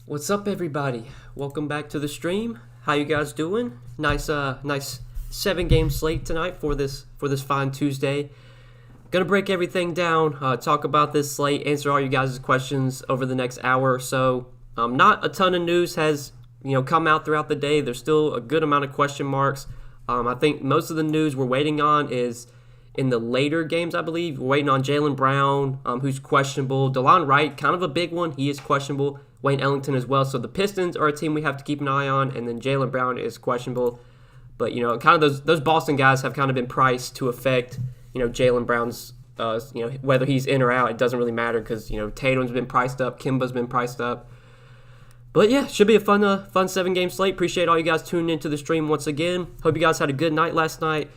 What's up, everybody? Welcome back to the stream. How you guys doing? Nice 7-game slate tonight for this fine Tuesday. Gonna break everything down, talk about this slate, answer all you guys' questions over the next hour or so. Not a ton of news has come out throughout the day. There's still a good amount of question marks. I think most of the news we're waiting on is in the later games, I believe. We're waiting on Jaylen Brown, who's questionable. DeLon Wright, kind of a big one. He is questionable. Wayne Ellington as well. So the Pistons are a team we have to keep an eye on, and then Jaylen Brown is questionable. But, kind of those Boston guys have kind of been priced to affect, Jaylen Brown's, whether he's in or out. It doesn't really matter because, Tatum's been priced up. Kimba's been priced up. But, yeah, should be a fun 7-game slate. Appreciate all you guys tuning into the stream once again. Hope you guys had a good night last night.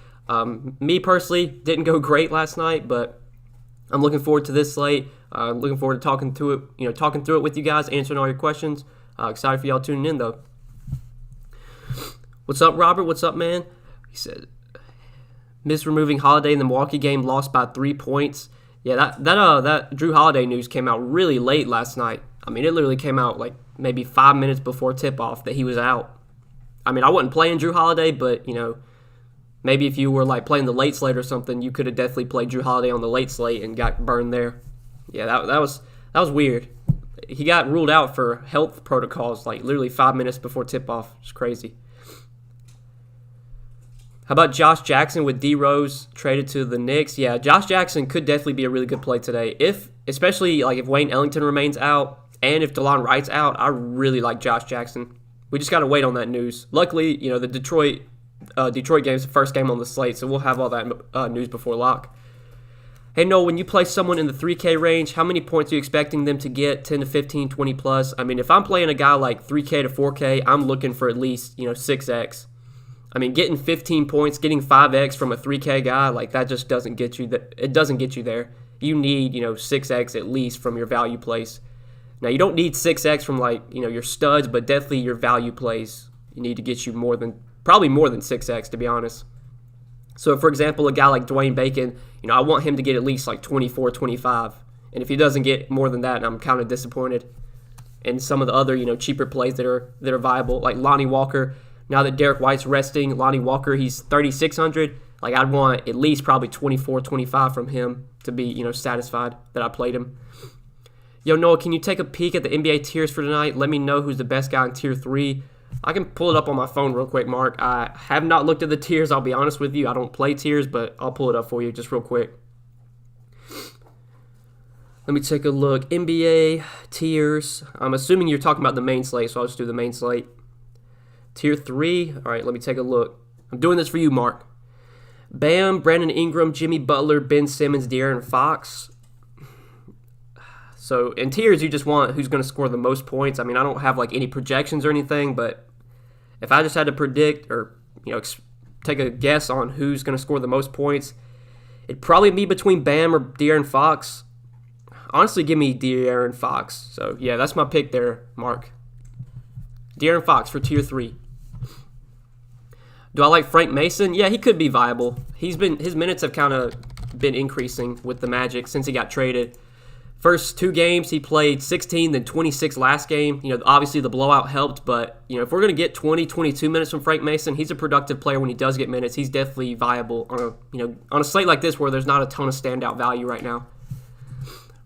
Me personally didn't go great last night, but I'm looking forward to this slate. Looking forward to talking through it with you guys, answering all your questions. Excited for y'all tuning in though. What's up, Robert? What's up, man? He said, miss removing Holiday in the Milwaukee game, lost by 3 points. Yeah, that Drew Holiday news came out really late last night. I mean, it literally came out like maybe 5 minutes before tip-off that he was out. I mean, I wasn't playing Drew Holiday, but maybe if you were like playing the late slate or something, you could have definitely played Drew Holiday on the late slate and got burned there. Yeah, that was weird. He got ruled out for health protocols like literally 5 minutes before tip-off. It's crazy. How about Josh Jackson with D Rose traded to the Knicks? Yeah, Josh Jackson could definitely be a really good play today. Especially like if Wayne Ellington remains out and if DeLon Wright's out, I really like Josh Jackson. We just got to wait on that news. Luckily, the Detroit game is the first game on the slate, so we'll have all that news before lock. Hey, Noel, when you play someone in the 3K range, how many points are you expecting them to get? 10 to 15, 20 plus? I mean, if I'm playing a guy like 3K to 4K, I'm looking for at least, 6X. I mean, getting 15 points, getting 5X from a 3K guy, like that just doesn't get you it doesn't get you there. You need, 6X at least from your value plays. Now, you don't need 6X from like, your studs, but definitely your value plays. You need to get you probably more than 6X, to be honest. So, for example, a guy like Dwayne Bacon, I want him to get at least like 24, 25. And if he doesn't get more than that, I'm kind of disappointed. And some of the other, cheaper plays that are viable, like Lonnie Walker. Now that Derek White's resting, Lonnie Walker, he's 3,600. Like, I'd want at least probably 24, 25 from him to be, satisfied that I played him. Yo, Noah, can you take a peek at the NBA tiers for tonight? Let me know who's the best guy in Tier 3. I can pull it up on my phone real quick, Mark. I have not looked at the tiers, I'll be honest with you. I don't play tiers, but I'll pull it up for you just real quick. Let me take a look. NBA tiers. I'm assuming you're talking about the main slate, so I'll just do the main slate. Tier 3. All right, let me take a look. I'm doing this for you, Mark. Bam, Brandon Ingram, Jimmy Butler, Ben Simmons, De'Aaron Fox. So in tiers, you just want who's going to score the most points. I mean, I don't have like any projections or anything, but if I just had to predict or take a guess on who's going to score the most points, it'd probably be between Bam or De'Aaron Fox. Honestly, give me De'Aaron Fox. So yeah, that's my pick there, Mark. De'Aaron Fox for Tier 3. Do I like Frank Mason? Yeah, he could be viable. His minutes have kind of been increasing with the Magic since he got traded. First 2 games, he played 16, then 26 last game. Obviously the blowout helped, but, if we're going to get 20, 22 minutes from Frank Mason, he's a productive player when he does get minutes. He's definitely viable on a slate like this where there's not a ton of standout value right now.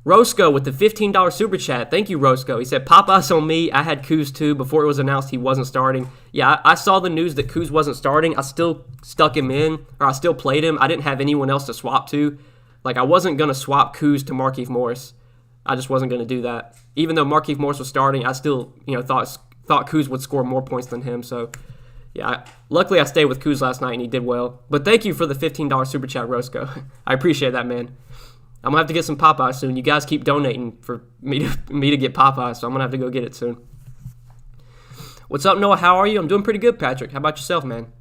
Roscoe with the $15 super chat. Thank you, Roscoe. He said, Popeyes on me. I had Kuz too. Before it was announced he wasn't starting. Yeah, I saw the news that Kuz wasn't starting. I still stuck him in, or I still played him. I didn't have anyone else to swap to. Like, I wasn't going to swap Kuz to Markieff Morris. I just wasn't going to do that. Even though Markieff Morris was starting, I still, thought Kuz would score more points than him. So, yeah, luckily I stayed with Kuz last night and he did well. But thank you for the $15 super chat, Roscoe. I appreciate that, man. I'm going to have to get some Popeyes soon. You guys keep donating for me to get Popeyes, so I'm going to have to go get it soon. What's up, Noah? How are you? I'm doing pretty good, Patrick. How about yourself, man?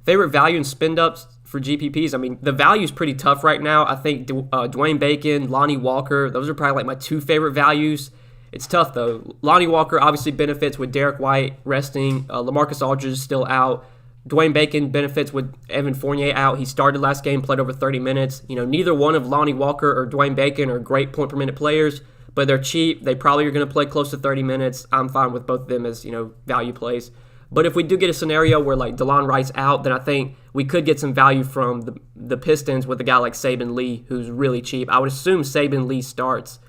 Favorite value and spend-ups for GPPs? I mean, the value's pretty tough right now. I think Dwayne Bacon, Lonnie Walker, those are probably like my 2 favorite values. It's tough, though. Lonnie Walker obviously benefits with Derek White resting. LaMarcus Aldridge is still out. Dwayne Bacon benefits with Evan Fournier out. He started last game, played over 30 minutes. Neither one of Lonnie Walker or Dwayne Bacon are great point-per-minute players, but they're cheap. They probably are going to play close to 30 minutes. I'm fine with both of them as, value plays. But if we do get a scenario where like DeLon Wright's out, then I think we could get some value from the Pistons with a guy like Saben Lee, who's really cheap. I would assume Saben Lee starts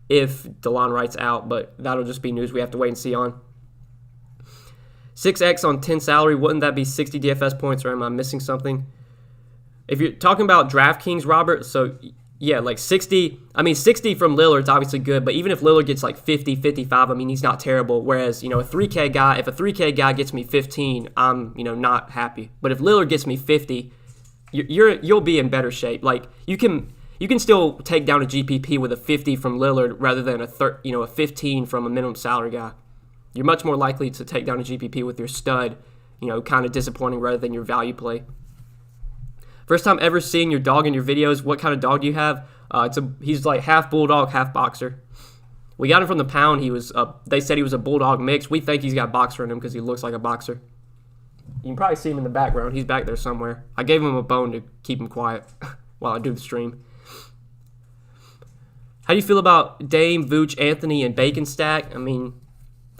if DeLon Wright's out, but that'll just be news we have to wait and see on. 6x on 10 salary, wouldn't that be 60 DFS points, or am I missing something? If you're talking about Draftkings, Robert, so yeah, like 60. I mean, 60 from Lillard's obviously good, but even if Lillard gets like 50, 55, I mean, he's not terrible. Whereas, a 3K guy, if a 3K guy gets me 15, I'm, not happy. But if Lillard gets me 50, you'll be in better shape. Like, you can still take down a GPP with a 50 from Lillard rather than a 15 from a minimum salary guy. You're much more likely to take down a GPP with your stud, kind of disappointing rather than your value play. First time ever seeing your dog in your videos. What kind of dog do you have? He's like half bulldog, half boxer. We got him from the pound. They said he was a bulldog mix. We think he's got boxer in him because he looks like a boxer. You can probably see him in the background. He's back there somewhere. I gave him a bone to keep him quiet while I do the stream. How do you feel about Dame, Vooch, Anthony, and Bacon stack? I mean,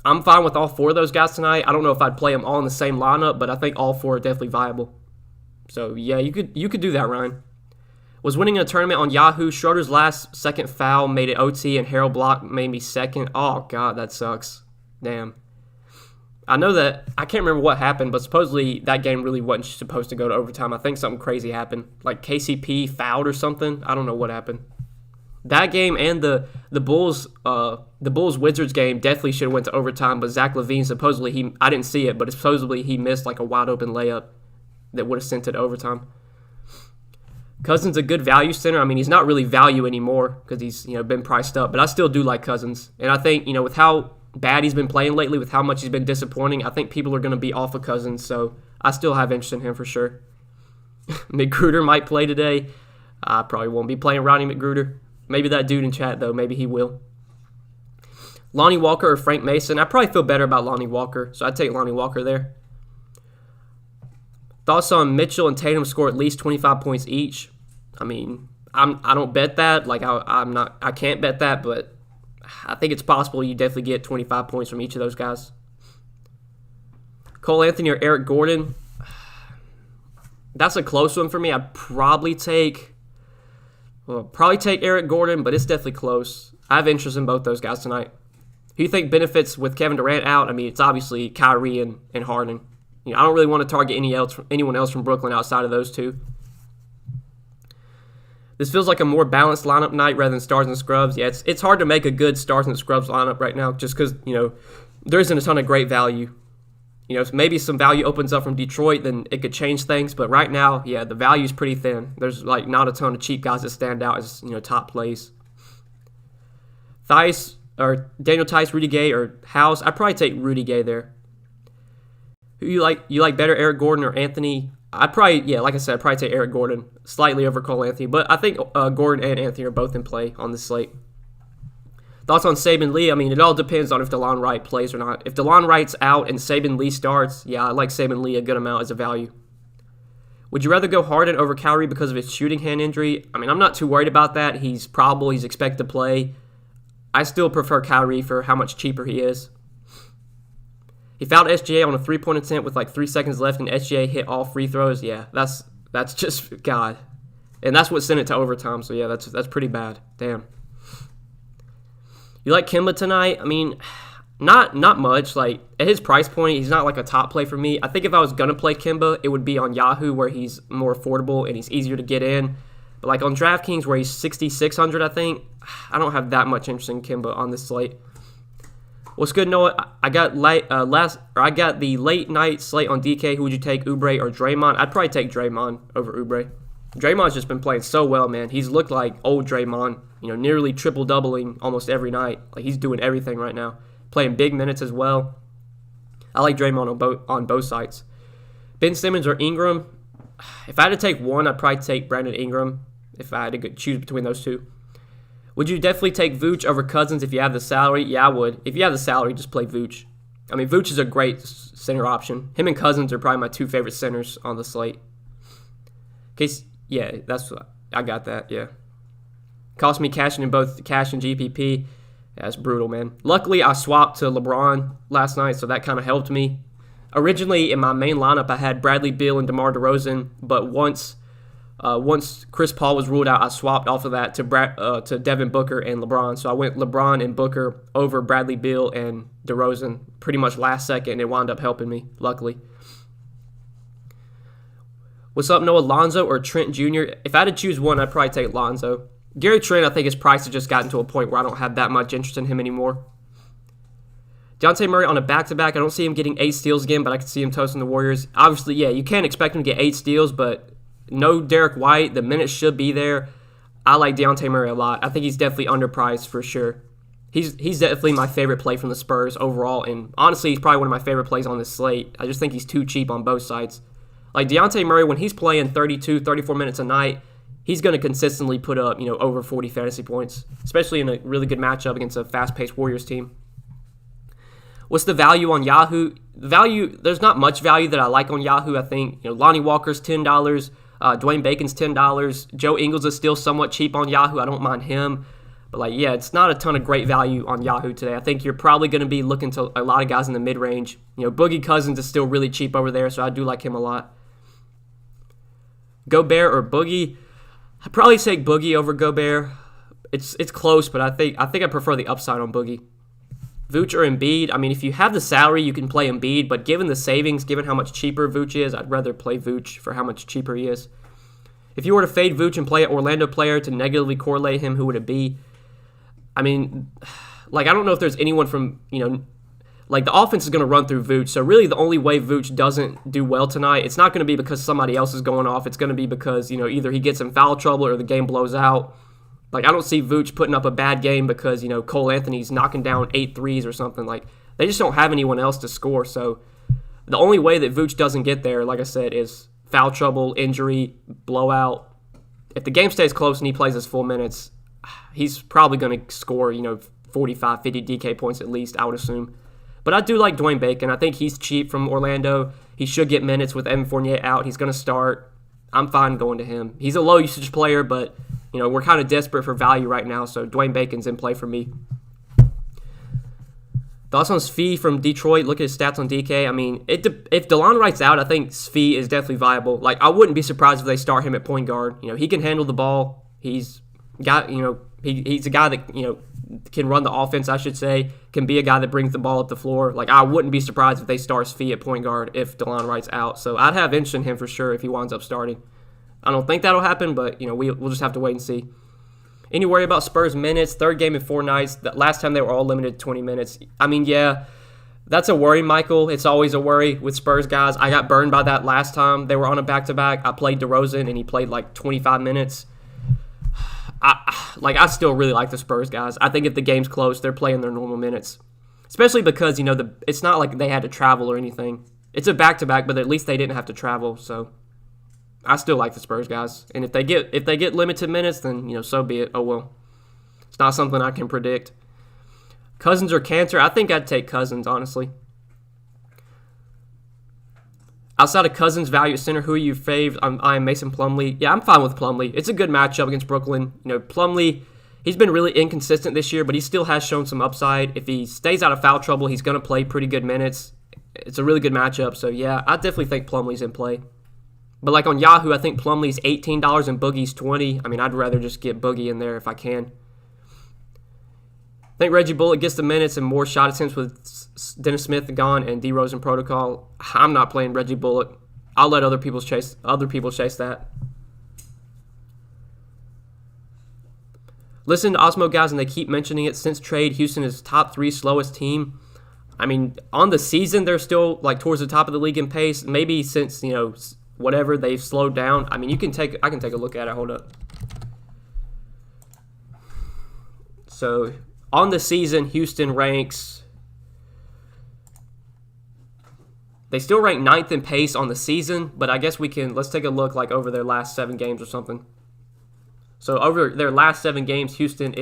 I'm fine with all four of those guys tonight. I don't know if I'd play them all in the same lineup, but I think all four are definitely viable. So, yeah, you could do that, Ryan. Was winning a tournament on Yahoo. Schroeder's last second foul made it OT, and Harold Block made me second. Oh, God, that sucks. Damn. I know that, I can't remember what happened, but supposedly that game really wasn't supposed to go to overtime. I think something crazy happened. Like KCP fouled or something. I don't know what happened. That game and the Bulls Wizards game definitely should have went to overtime, but Zach LaVine supposedly I didn't see it, but supposedly he missed like a wide open layup that would have sent it to overtime. Cousins a good value center. I mean, he's not really value anymore because he's been priced up, but I still do like Cousins. And I think with how bad he's been playing lately, with how much he's been disappointing, I think people are going to be off of Cousins. So I still have interest in him for sure. McGruder might play today. I probably won't be playing Ronnie McGruder. Maybe that dude in chat though. Maybe he will. Lonnie Walker or Frank Mason. I probably feel better about Lonnie Walker, so I'd take Lonnie Walker there. Thoughts on Mitchell and Tatum score at least 25 points each? I mean, I don't bet that. Like I can't bet that, but I think it's possible you definitely get 25 points from each of those guys. Cole Anthony or Eric Gordon? That's a close one for me. I'd probably take Eric Gordon, but it's definitely close. I have interest in both those guys tonight. Who do you think benefits with Kevin Durant out? I mean, it's obviously Kyrie and Harden. I don't really want to target anyone else from Brooklyn outside of those two. This feels like a more balanced lineup night rather than stars and scrubs. Yeah, it's hard to make a good stars and scrubs lineup right now just because, there isn't a ton of great value. If maybe some value opens up from Detroit, then it could change things. But right now, yeah, the value is pretty thin. There's like not a ton of cheap guys that stand out as, top plays. Theis or Daniel Tice, Rudy Gay, or House. I'd probably take Rudy Gay there. Who you like? You like better Eric Gordon or Anthony? I'd probably take Eric Gordon slightly over Cole Anthony, but I think Gordon and Anthony are both in play on this slate. Thoughts on Saben Lee? I mean, it all depends on if DeLon Wright plays or not. If DeLon Wright's out and Saben Lee starts, yeah, I like Saben Lee a good amount as a value. Would you rather go Harden over Kyrie because of his shooting hand injury? I mean, I'm not too worried about that. He's probable. He's expected to play. I still prefer Kyrie for how much cheaper he is. He fouled SGA on a three-point attempt with like 3 seconds left, and SGA hit all free throws. Yeah, that's just God, and that's what sent it to overtime. So yeah, that's pretty bad. Damn. You like Kemba tonight? I mean, not much. Like at his price point, he's not like a top play for me. I think if I was gonna play Kemba, it would be on Yahoo where he's more affordable and he's easier to get in. But like on Draftkings where he's 6,600, I think I don't have that much interest in Kemba on this slate. What's good, Noah? I got the late night slate on DK. Who would you take, Oubre or Draymond? I'd probably take Draymond over Oubre. Draymond's just been playing so well, man. He's looked like old Draymond, nearly triple-doubling almost every night. Like he's doing everything right now. Playing big minutes as well. I like Draymond on both sides. Ben Simmons or Ingram? If I had to take one, I'd probably take Brandon Ingram if I had to choose between those two. Would you definitely take Vooch over Cousins if you have the salary? Yeah, I would. If you have the salary, just play Vooch. I mean, Vooch is a great center option. Him and Cousins are probably my two favorite centers on the slate. Yeah, I got that, yeah. Cost me cash in both cash and GPP. Yeah, it's brutal, man. Luckily, I swapped to LeBron last night, so that kind of helped me. Originally, in my main lineup, I had Bradley Beal and DeMar DeRozan, but once Chris Paul was ruled out, I swapped off of that to Devin Booker and LeBron. So I went LeBron and Booker over Bradley Beal and DeRozan pretty much last second, and it wound up helping me, luckily. What's up, Noah? Lonzo or Trent Jr.? If I had to choose one, I'd probably take Lonzo. Gary Trent, I think his price has just gotten to a point where I don't have that much interest in him anymore. Dejounte Murray on a back-to-back. I don't see him getting 8 steals again, but I can see him toasting the Warriors. Obviously, yeah, you can't expect him to get 8 steals, but no Derek White. The minutes should be there. I like Dejounte Murray a lot. I think he's definitely underpriced for sure. He's definitely my favorite play from the Spurs overall, and honestly, he's probably one of my favorite plays on this slate. I just think he's too cheap on both sides. Like Dejounte Murray, when he's playing 32, 34 minutes a night, he's going to consistently put up, over 40 fantasy points, especially in a really good matchup against a fast-paced Warriors team. What's the value on Yahoo? There's not much value that I like on Yahoo. I think Lonnie Walker's $10, Dwayne Bacon's $10. Joe Ingles is still somewhat cheap on Yahoo. I don't mind him. But it's not a ton of great value on Yahoo today. I think you're probably going to be looking to a lot of guys in the mid-range. Boogie Cousins is still really cheap over there, so I do like him a lot. Gobert or Boogie? I'd probably take Boogie over Gobert. It's close, but I think I prefer the upside on Boogie. Vooch or Embiid? I mean, if you have the salary, you can play Embiid, but given the savings, given how much cheaper Vooch is, I'd rather play Vooch for how much cheaper he is. If you were to fade Vooch and play an Orlando player to negatively correlate him, who would it be? I mean, I don't know if there's anyone from, the offense is going to run through Vooch, so really the only way Vooch doesn't do well tonight, it's not going to be because somebody else is going off. It's going to be because, either he gets in foul trouble or the game blows out. I don't see Vooch putting up a bad game because, Cole Anthony's knocking down 8 threes or something. They just don't have anyone else to score, so the only way that Vooch doesn't get there, like I said, is foul trouble, injury, blowout. If the game stays close and he plays his full minutes, he's probably going to score, 45, 50 DK points at least, I would assume. But I do like Dwayne Bacon. I think he's cheap from Orlando. He should get minutes with Evan Fournier out. He's going to start. I'm fine going to him. He's a low-usage player, but, we're kind of desperate for value right now, so Dwayne Bacon's in play for me. Thoughts on Svi from Detroit? Look at his stats on DK. I mean, if DeLon Wright's out, I think Svi is definitely viable. I wouldn't be surprised if they start him at point guard. He can handle the ball. He's got, he's a guy that, can run the offense, I should say, can be a guy that brings the ball up the floor. I wouldn't be surprised if they start Svi at point guard if DeLon Wright's out. So I'd have interest in him for sure if he winds up starting. I don't think that'll happen, but, we'll just have to wait and see. Any worry about Spurs minutes? Third game in 4 nights. The last time they were all limited to 20 minutes. I mean, yeah, that's a worry, Michael. It's always a worry with Spurs guys. I got burned by that last time. They were on a back-to-back. I played DeRozan, and he played 25 minutes. I still really like the Spurs guys. I think if the game's close, they're playing their normal minutes. Especially because, it's not like they had to travel or anything. It's a back-to-back, but at least they didn't have to travel, so I still like the Spurs guys. And if they get limited minutes, then, so be it. Oh, well. It's not something I can predict. Cousins or Cantor? I think I'd take Cousins, honestly. Outside of Cousins' value at center, who are you fave? I am Mason Plumlee. Yeah, I'm fine with Plumlee. It's a good matchup against Brooklyn. Plumlee, he's been really inconsistent this year, but he still has shown some upside. If he stays out of foul trouble, he's going to play pretty good minutes. It's a really good matchup. So, yeah, I definitely think Plumlee's in play. But on Yahoo, I think Plumlee's $18 and Boogie's $20. I mean, I'd rather just get Boogie in there if I can. I think Reggie Bullock gets the minutes and more shot attempts with Dennis Smith gone and DeRozan protocol. I'm not playing Reggie Bullock. I'll let other people chase that. Listen to Osmo guys, and they keep mentioning it. Since trade, Houston is top 3 slowest team. I mean, on the season, they're still towards the top of the league in pace. Maybe since whatever they've slowed down. I mean, I can take a look at it. Hold up. So on the season, Houston ranks. They still rank 9th in pace on the season, but I guess let's take a look over their last 7 games or something. So over their last 7 games, Houston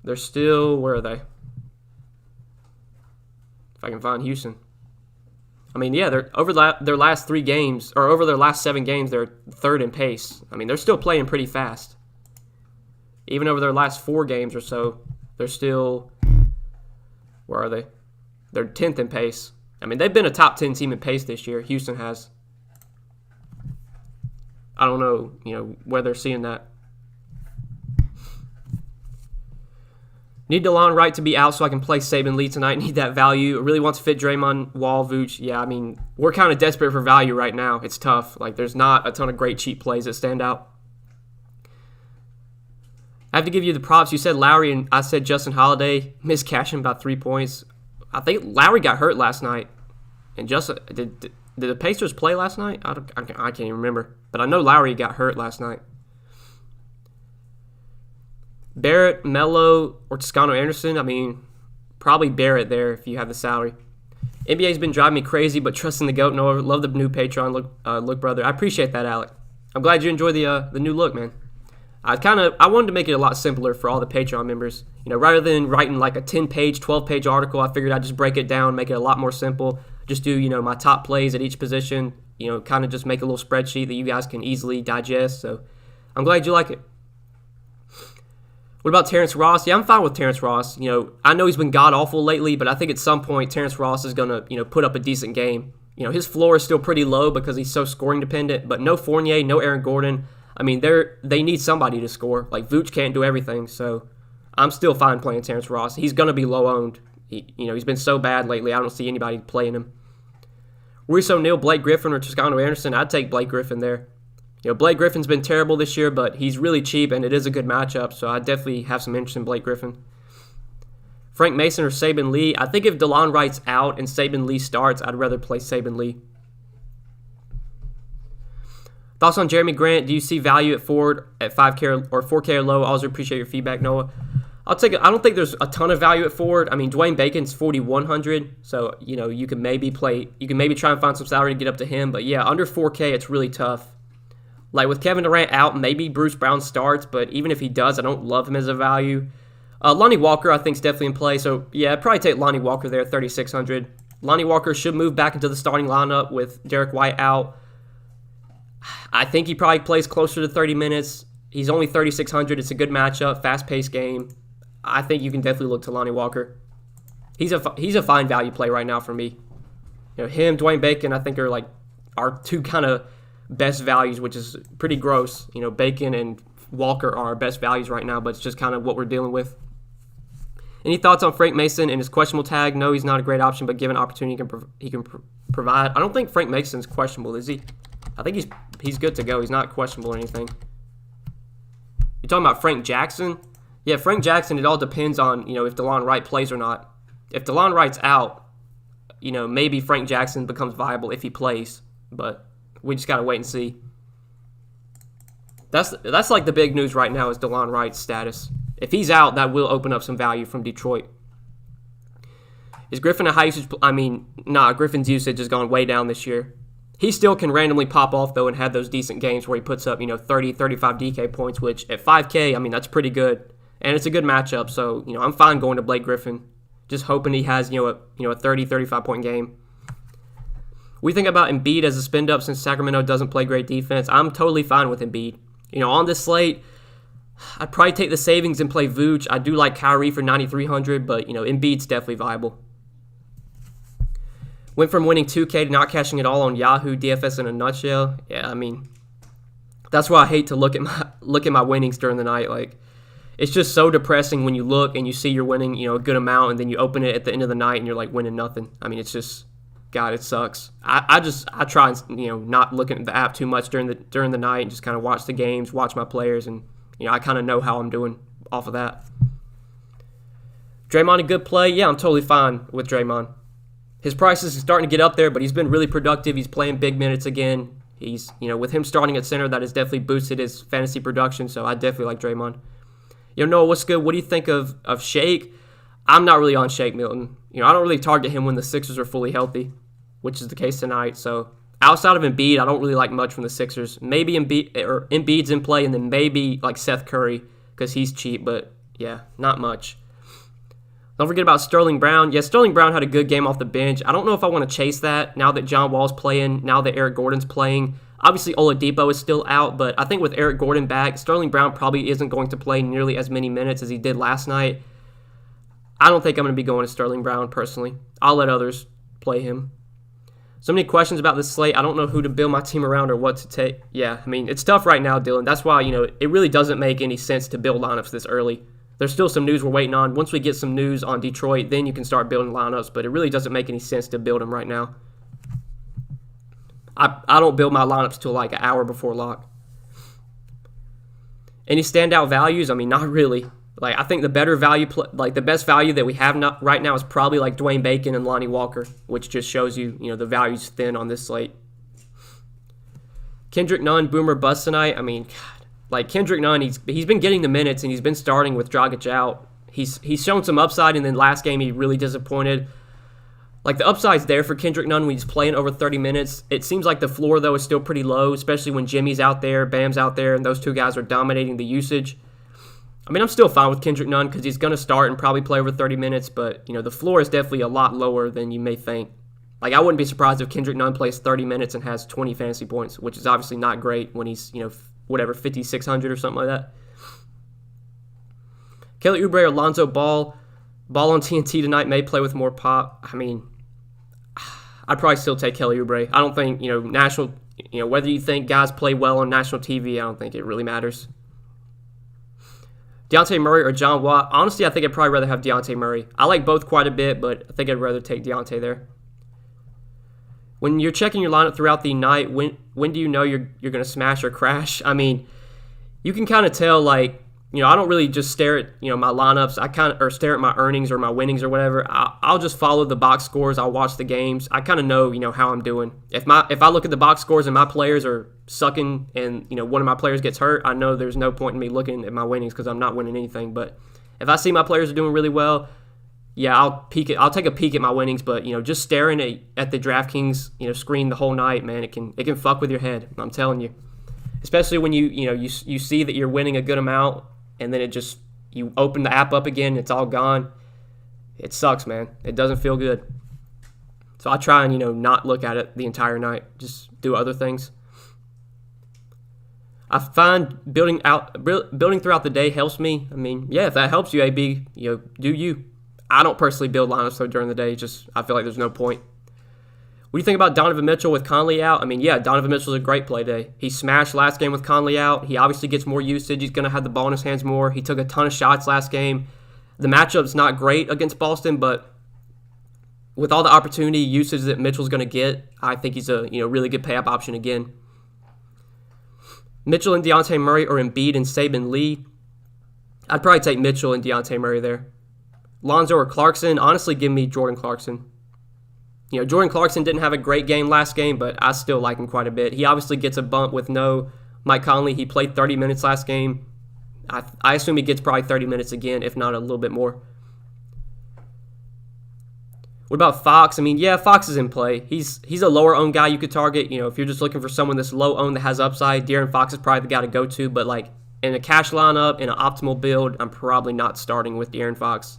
they're still, where are they? If I can find Houston. I mean, yeah, they're over their last 3 games, or over their last 7 games, they're 3rd in pace. I mean, they're still playing pretty fast. Even over their last 4 games or so, they're still, where are they? They're 10th in pace. I mean, they've been a top 10 team in pace this year. Houston has. I don't know, where they're seeing that. Need DeLon Wright to be out so I can play Saban Lee tonight. Need that value. Really want to fit Draymond, Wall, Vooch. Yeah, I mean, we're kind of desperate for value right now. It's tough. Like, there's not a ton of great cheap plays that stand out. I have to give you the props. You said Lowry and I said Justin Holiday. Missed cashing about 3 points. I think Lowry got hurt last night. And Justin, did the Pacers play last night? I can't even remember. But I know Lowry got hurt last night. Barrett, Melo, or Toscano Anderson. I mean, probably Barrett there if you have the salary. NBA's been driving me crazy, but trusting the GOAT. No, love the new Patreon look, brother. I appreciate that, Alec. I'm glad you enjoy the new look, man. I wanted to make it a lot simpler for all the Patreon members. Rather than writing like a 10-page, 12-page article, I figured I'd just break it down, make it a lot more simple. Just do, my top plays at each position. Kind of just make a little spreadsheet that you guys can easily digest. So I'm glad you like it. What about Terrence Ross? Yeah, I'm fine with Terrence Ross. I know he's been god-awful lately, but I think at some point Terrence Ross is going to, put up a decent game. His floor is still pretty low because he's so scoring dependent, but no Fournier, no Aaron Gordon. I mean, they need somebody to score. Like, Vooch can't do everything, so I'm still fine playing Terrence Ross. He's going to be low-owned. He's been so bad lately, I don't see anybody playing him. Royce O'Neal, Blake Griffin, or Toscano Anderson, I'd take Blake Griffin there. Blake Griffin's been terrible this year, but he's really cheap, and it is a good matchup, so I definitely have some interest in Blake Griffin. Frank Mason or Saban Lee. I think if DeLon Wright's out and Saban Lee starts, I'd rather play Saban Lee. Thoughts on Jeremy Grant? Do you see value at forward at 5K or 4K or low? I always appreciate your feedback, Noah. I'll take it. I don't think there's a ton of value at forward. I mean, Dwayne Bacon's 4,100, so you can maybe try and find some salary to get up to him. But yeah, under 4K, it's really tough. Like with Kevin Durant out, maybe Bruce Brown starts, but even if he does, I don't love him as a value. Lonnie Walker, I think, is definitely in play. So yeah, I'd probably take Lonnie Walker there, 3,600. Lonnie Walker should move back into the starting lineup with Derek White out. I think he probably plays closer to 30 minutes. He's only 3,600. It's a good matchup, fast-paced game. I think you can definitely look to Lonnie Walker. He's a fine value play right now for me. Him, Dwayne Bacon, I think are like our two kind of best values, which is pretty gross. Bacon and Walker are our best values right now, but it's just kind of what we're dealing with. Any thoughts on Frank Mason and his questionable tag? No, he's not a great option, but given opportunity, he can provide. I don't think Frank Mason's questionable, is he? I think he's good to go. He's not questionable or anything. You talking about Frank Jackson? Yeah, Frank Jackson, it all depends on, if DeLon Wright plays or not. If DeLon Wright's out, maybe Frank Jackson becomes viable if he plays, but we just got to wait and see. That's like the big news right now is DeLon Wright's status. If he's out, that will open up some value from Detroit. Is Griffin a high usage? Griffin's usage has gone way down this year. He still can randomly pop off, though, and have those decent games where he puts up, 30, 35 DK points, which at 5K, that's pretty good. And it's a good matchup, so, I'm fine going to Blake Griffin. Just hoping he has, a 30, 35-point game. We think about Embiid as a spin-up since Sacramento doesn't play great defense. I'm totally fine with Embiid. On this slate, I'd probably take the savings and play Vooch. I do like Kyrie for 9,300, but, Embiid's definitely viable. Went from winning 2K to not cashing it all on Yahoo DFS in a nutshell. Yeah, that's why I hate to look at my winnings during the night. Like, it's just so depressing when you look and you see you're winning, a good amount, and then you open it at the end of the night and you're like winning nothing. It's just, God, it sucks. I try and not looking at the app too much during the night and just kind of watch the games, watch my players, and I kind of know how I'm doing off of that. Draymond a good play? Yeah, I'm totally fine with Draymond. His prices are starting to get up there, but he's been really productive. He's playing big minutes again. He's, with him starting at center, that has definitely boosted his fantasy production, so I definitely like Draymond. Noah, what's good? What do you think of Shake? I'm not really on Shake Milton. I don't really target him when the Sixers are fully healthy, which is the case tonight. So outside of Embiid, I don't really like much from the Sixers. Maybe Embiid's in play, and then maybe like Seth Curry because he's cheap, but yeah, not much. Don't forget about Sterling Brown. Yeah, Sterling Brown had a good game off the bench. I don't know if I want to chase that now that John Wall's playing, now that Eric Gordon's playing. Obviously, Oladipo is still out, but I think with Eric Gordon back, Sterling Brown probably isn't going to play nearly as many minutes as he did last night. I don't think I'm going to be going to Sterling Brown personally. I'll let others play him. So many questions about this slate. I don't know who to build my team around or what to take. Yeah, I mean, it's tough right now, Dylan. That's why, it really doesn't make any sense to build lineups this early. There's still some news we're waiting on. Once we get some news on Detroit, then you can start building lineups, but it really doesn't make any sense to build them right now. I don't build my lineups till like an hour before lock. Any standout values? I mean, not really. Like, I think the better value, the best value that we have right now is probably like Dwayne Bacon and Lonnie Walker, which just shows you, the value's thin on this slate. Kendrick Nunn, boomer bust tonight. I mean, God, like Kendrick Nunn, he's been getting the minutes and he's been starting with Dragic out. He's shown some upside, and then last game he really disappointed. Like, the upside's there for Kendrick Nunn when he's playing over 30 minutes. It seems like the floor, though, is still pretty low, especially when Jimmy's out there, Bam's out there, and those two guys are dominating the usage. I mean, I'm still fine with Kendrick Nunn because he's going to start and probably play over 30 minutes, but, the floor is definitely a lot lower than you may think. Like, I wouldn't be surprised if Kendrick Nunn plays 30 minutes and has 20 fantasy points, which is obviously not great when he's, 5,600 or something like that. Kelly Oubre or Lonzo Ball. Ball on TNT tonight may play with more pop. I mean, I'd probably still take Kelly Oubre. I don't think, national, whether you think guys play well on national TV, I don't think it really matters. Deontay Murray or John Wall. Honestly, I think I'd probably rather have Deontay Murray. I like both quite a bit, but I think I'd rather take Deontay there. When you're checking your lineup throughout the night, when do you know you're going to smash or crash? I mean, you can kind of tell, like, I don't really just stare at, my lineups. Or stare at my earnings or my winnings or whatever. I'll just follow the box scores. I'll watch the games. I kind of know, how I'm doing. If I look at the box scores and my players are sucking and, one of my players gets hurt, I know there's no point in me looking at my winnings because I'm not winning anything. But if I see my players are doing really well, yeah, I'll take a peek at my winnings. But, just staring at the Draftkings, screen the whole night, man, it can fuck with your head. I'm telling you. Especially when you see that you're winning a good amount, and then you open the app up again, it's all gone. It sucks, man. It doesn't feel good. So I try and, not look at it the entire night. Just do other things. I find building throughout the day helps me. I mean, yeah, if that helps you, AB, do you. I don't personally build lineups though during the day. I feel like there's no point. What do you think about Donovan Mitchell with Conley out? I mean, yeah, Donovan Mitchell's a great play day. He smashed last game with Conley out. He obviously gets more usage. He's going to have the ball in his hands more. He took a ton of shots last game. The matchup's not great against Boston, but with all the opportunity usage that Mitchell's going to get, I think he's a really good pay-up option again. Mitchell and Deontay Murray or Embiid and Saban Lee. I'd probably take Mitchell and Deontay Murray there. Lonzo or Clarkson. Honestly, give me Jordan Clarkson. Jordan Clarkson didn't have a great game last game, but I still like him quite a bit. He obviously gets a bump with no Mike Conley. He played 30 minutes last game. I assume he gets probably 30 minutes again, if not a little bit more. What about Fox? I mean, yeah, Fox is in play. He's a lower-owned guy you could target. If you're just looking for someone that's low-owned that has upside, De'Aaron Fox is probably the guy to go to. But, like, in a cash lineup, in an optimal build, I'm probably not starting with De'Aaron Fox.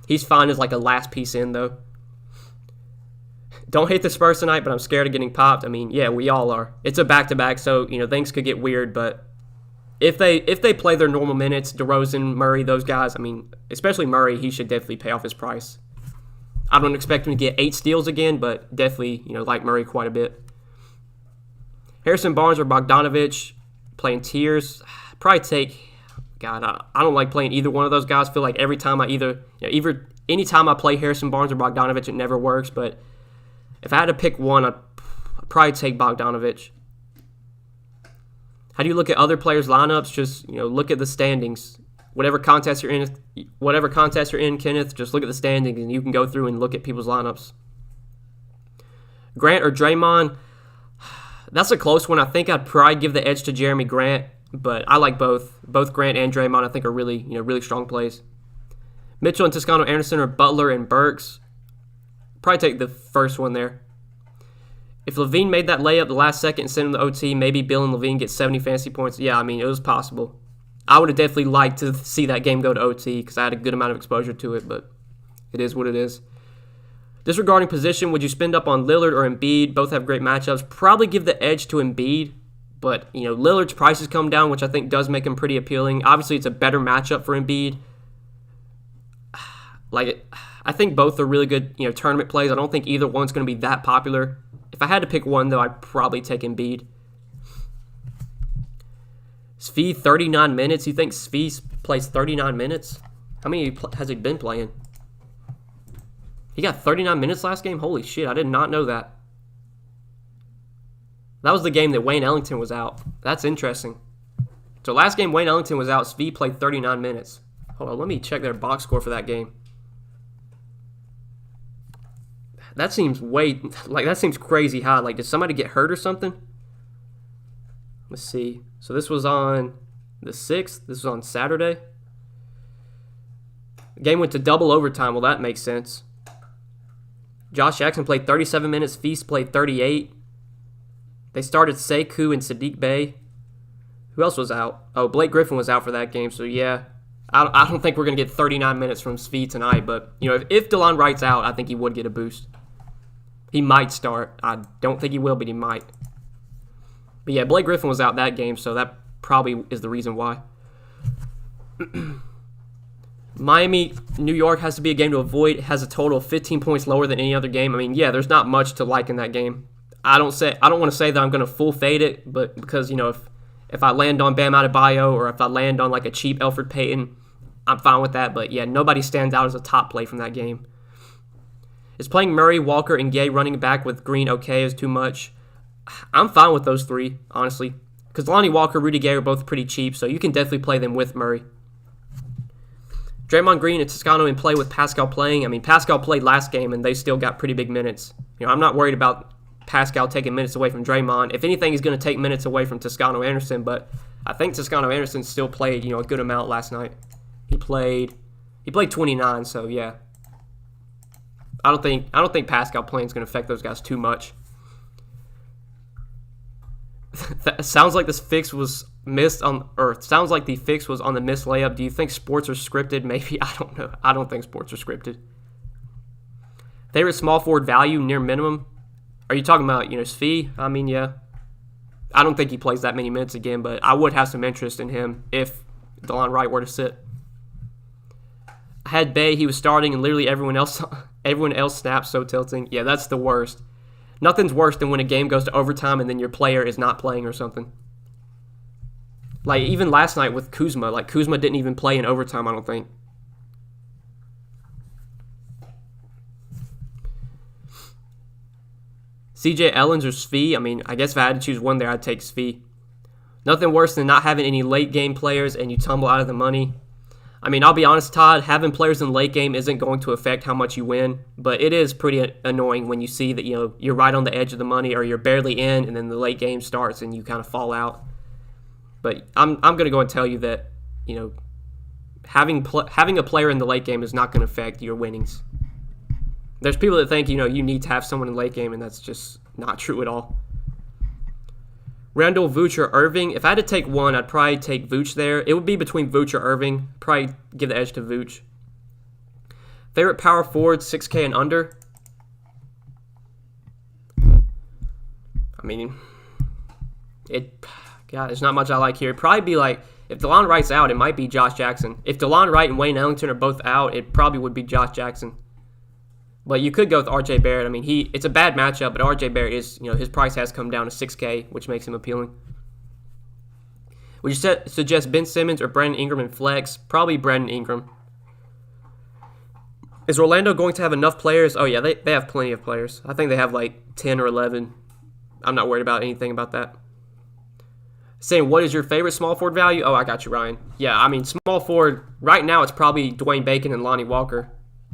He's fine as, like, a last piece in, though. Don't hate the Spurs tonight, but I'm scared of getting popped. I mean, yeah, we all are. It's a back-to-back, so, things could get weird. But if they play their normal minutes, DeRozan, Murray, those guys, I mean, especially Murray, he should definitely pay off his price. I don't expect him to get 8 steals again, but definitely, like Murray quite a bit. Harrison Barnes or Bogdanovich playing tiers. Probably take, God, I don't like playing either one of those guys. I feel like every time anytime I play Harrison Barnes or Bogdanovich, it never works, but if I had to pick one, I'd probably take Bogdanovich. How do you look at other players' lineups? Just, look at the standings. Whatever contest you're in, Kenneth, just look at the standings and you can go through and look at people's lineups. Grant or Draymond? That's a close one. I think I'd probably give the edge to Jeremy Grant, but I like both. Both Grant and Draymond I think are really, really strong plays. Mitchell and Toscano Anderson or Butler and Burks? Probably take the first one there. If Levine made that layup the last second and sent him to OT, maybe Bill and Levine get 70 fantasy points. Yeah, I mean, it was possible. I would have definitely liked to see that game go to OT because I had a good amount of exposure to it, but it is what it is. Disregarding position, would you spend up on Lillard or Embiid? Both have great matchups. Probably give the edge to Embiid. But, Lillard's price has come down, which I think does make him pretty appealing. Obviously, it's a better matchup for Embiid. I think both are really good, tournament plays. I don't think either one's going to be that popular. If I had to pick one, though, I'd probably take Embiid. Svi, 39 minutes. You think Svi plays 39 minutes? How many has he been playing? He got 39 minutes last game? Holy shit, I did not know that. That was the game that Wayne Ellington was out. That's interesting. So last game Wayne Ellington was out. Svi played 39 minutes. Hold on, let me check their box score for that game. That seems that seems crazy high. Did somebody get hurt or something? Let's see. So this was on the 6th. This was on Saturday. The game went to double overtime. Well, that makes sense. Josh Jackson played 37 minutes. Feast played 38. They started Sekou and Sadiq Bey. Who else was out? Oh, Blake Griffin was out for that game. So, yeah. I don't think we're going to get 39 minutes from Svi tonight. But, if DeLon Wright's out, I think he would get a boost. He might start. I don't think he will, but he might. But yeah, Blake Griffin was out that game, so that probably is the reason why. Miami, New York has to be a game to avoid. It has a total of 15 points lower than any other game. I mean, yeah, there's not much to like in that game. I don't want to say that I'm going to full fade it, but because, if I land on Bam Adebayo or if I land on a cheap Elfrid Payton, I'm fine with that. But yeah, nobody stands out as a top play from that game. Is playing Murray, Walker, and Gay running back with Green okay is too much? I'm fine with those three, honestly. Because Lonnie Walker, Rudy Gay are both pretty cheap, so you can definitely play them with Murray. Draymond Green and Toscano in play with Pascal playing. I mean, Pascal played last game, and they still got pretty big minutes. I'm not worried about Pascal taking minutes away from Draymond. If anything, he's going to take minutes away from Toscano Anderson, but I think Toscano Anderson still played, a good amount last night. He played 29, so yeah. I don't think Pascal playing is going to affect those guys too much. Sounds like this fix was missed on Earth. Sounds like the fix was on the missed layup. Do you think sports are scripted? Maybe. I don't know. I don't think sports are scripted. Favorite small forward value near minimum? Are you talking about, Svi? I mean, yeah. I don't think he plays that many minutes again, but I would have some interest in him if DeLon Wright were to sit. I had Bay. He was starting, and literally everyone else snaps, so tilting. Yeah, that's the worst. Nothing's worse than when a game goes to overtime and then your player is not playing or something. Even last night with Kuzma. Kuzma didn't even play in overtime, I don't think. CJ Ellens or Svi? I mean, I guess if I had to choose one there, I'd take Svi. Nothing worse than not having any late game players and you tumble out of the money. I mean, I'll be honest, Todd, having players in the late game isn't going to affect how much you win, but it is pretty annoying when you see that, you're right on the edge of the money or you're barely in and then the late game starts and you kind of fall out. But I'm going to go and tell you that, having a player in the late game is not going to affect your winnings. There's people that think, you need to have someone in the late game, and that's just not true at all. Randall, Vooch, or Irving. If I had to take one, I'd probably take Vooch there. It would be between Vooch or Irving. Probably give the edge to Vooch. Favorite power forward, 6K and under? I mean, there's not much I like here. It'd probably be if DeLon Wright's out, it might be Josh Jackson. If DeLon Wright and Wayne Ellington are both out, it probably would be Josh Jackson. But you could go with R.J. Barrett. I mean, it's a bad matchup, but R.J. Barrett is, his price has come down to 6K, which makes him appealing. Would you suggest Ben Simmons or Brandon Ingram in flex? Probably Brandon Ingram. Is Orlando going to have enough players? Oh, yeah, they have plenty of players. I think they have 10 or 11. I'm not worried about anything about that. Saying, what is your favorite small forward value? Oh, I got you, Ryan. Yeah, I mean, small forward, right now it's probably Dwayne Bacon and Lonnie Walker.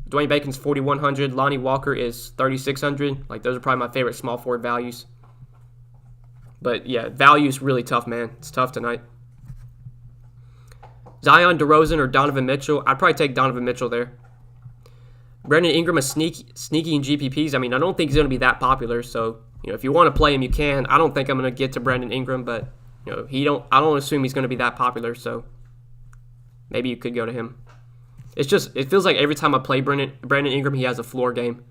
Dwayne Bacon's 4,100. Lonnie Walker is 3,600. Those are probably my favorite small forward values. But, yeah, value's really tough, man. It's tough tonight. Zion, DeRozan, or Donovan Mitchell? I'd probably take Donovan Mitchell there. Brandon Ingram is sneaky in GPPs. I mean, I don't think he's going to be that popular. So, if you want to play him, you can. I don't think I'm going to get to Brandon Ingram, but, I don't assume he's going to be that popular. So, maybe you could go to him. It feels like every time I play Brandon Ingram, he has a floor game.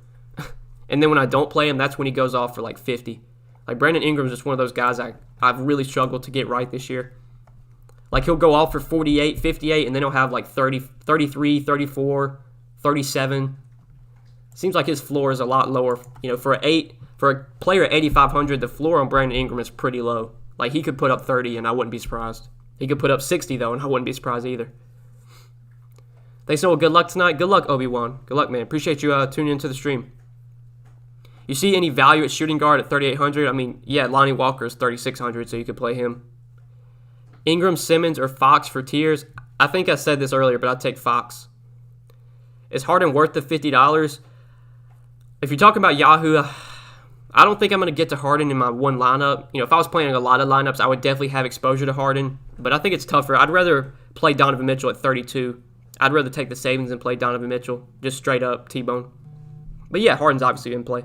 And then when I don't play him, that's when he goes off for 50. Like, Brandon Ingram's just one of those guys I've really struggled to get right this year. Like, he'll go off for 48, 58, and then he'll have like 30, 33, 34, 37. Seems like his floor is a lot lower. For a player at 8,500, the floor on Brandon Ingram is pretty low. Like, he could put up 30, and I wouldn't be surprised. He could put up 60, though, and I wouldn't be surprised either. Thanks, Noah. Good luck tonight. Good luck, Obi-Wan. Good luck, man. Appreciate you tuning into the stream. You see any value at shooting guard at 3,800? I mean, yeah, Lonnie Walker is 3,600, so you could play him. Ingram, Simmons, or Fox for tiers? I think I said this earlier, but I'd take Fox. Is Harden worth the $50? If you're talking about Yahoo, I don't think I'm going to get to Harden in my one lineup. If I was playing a lot of lineups, I would definitely have exposure to Harden, but I think it's tougher. I'd rather play Donovan Mitchell at 32. I'd rather take the savings and play Donovan Mitchell, just straight up T-bone. But yeah, Harden's obviously in play.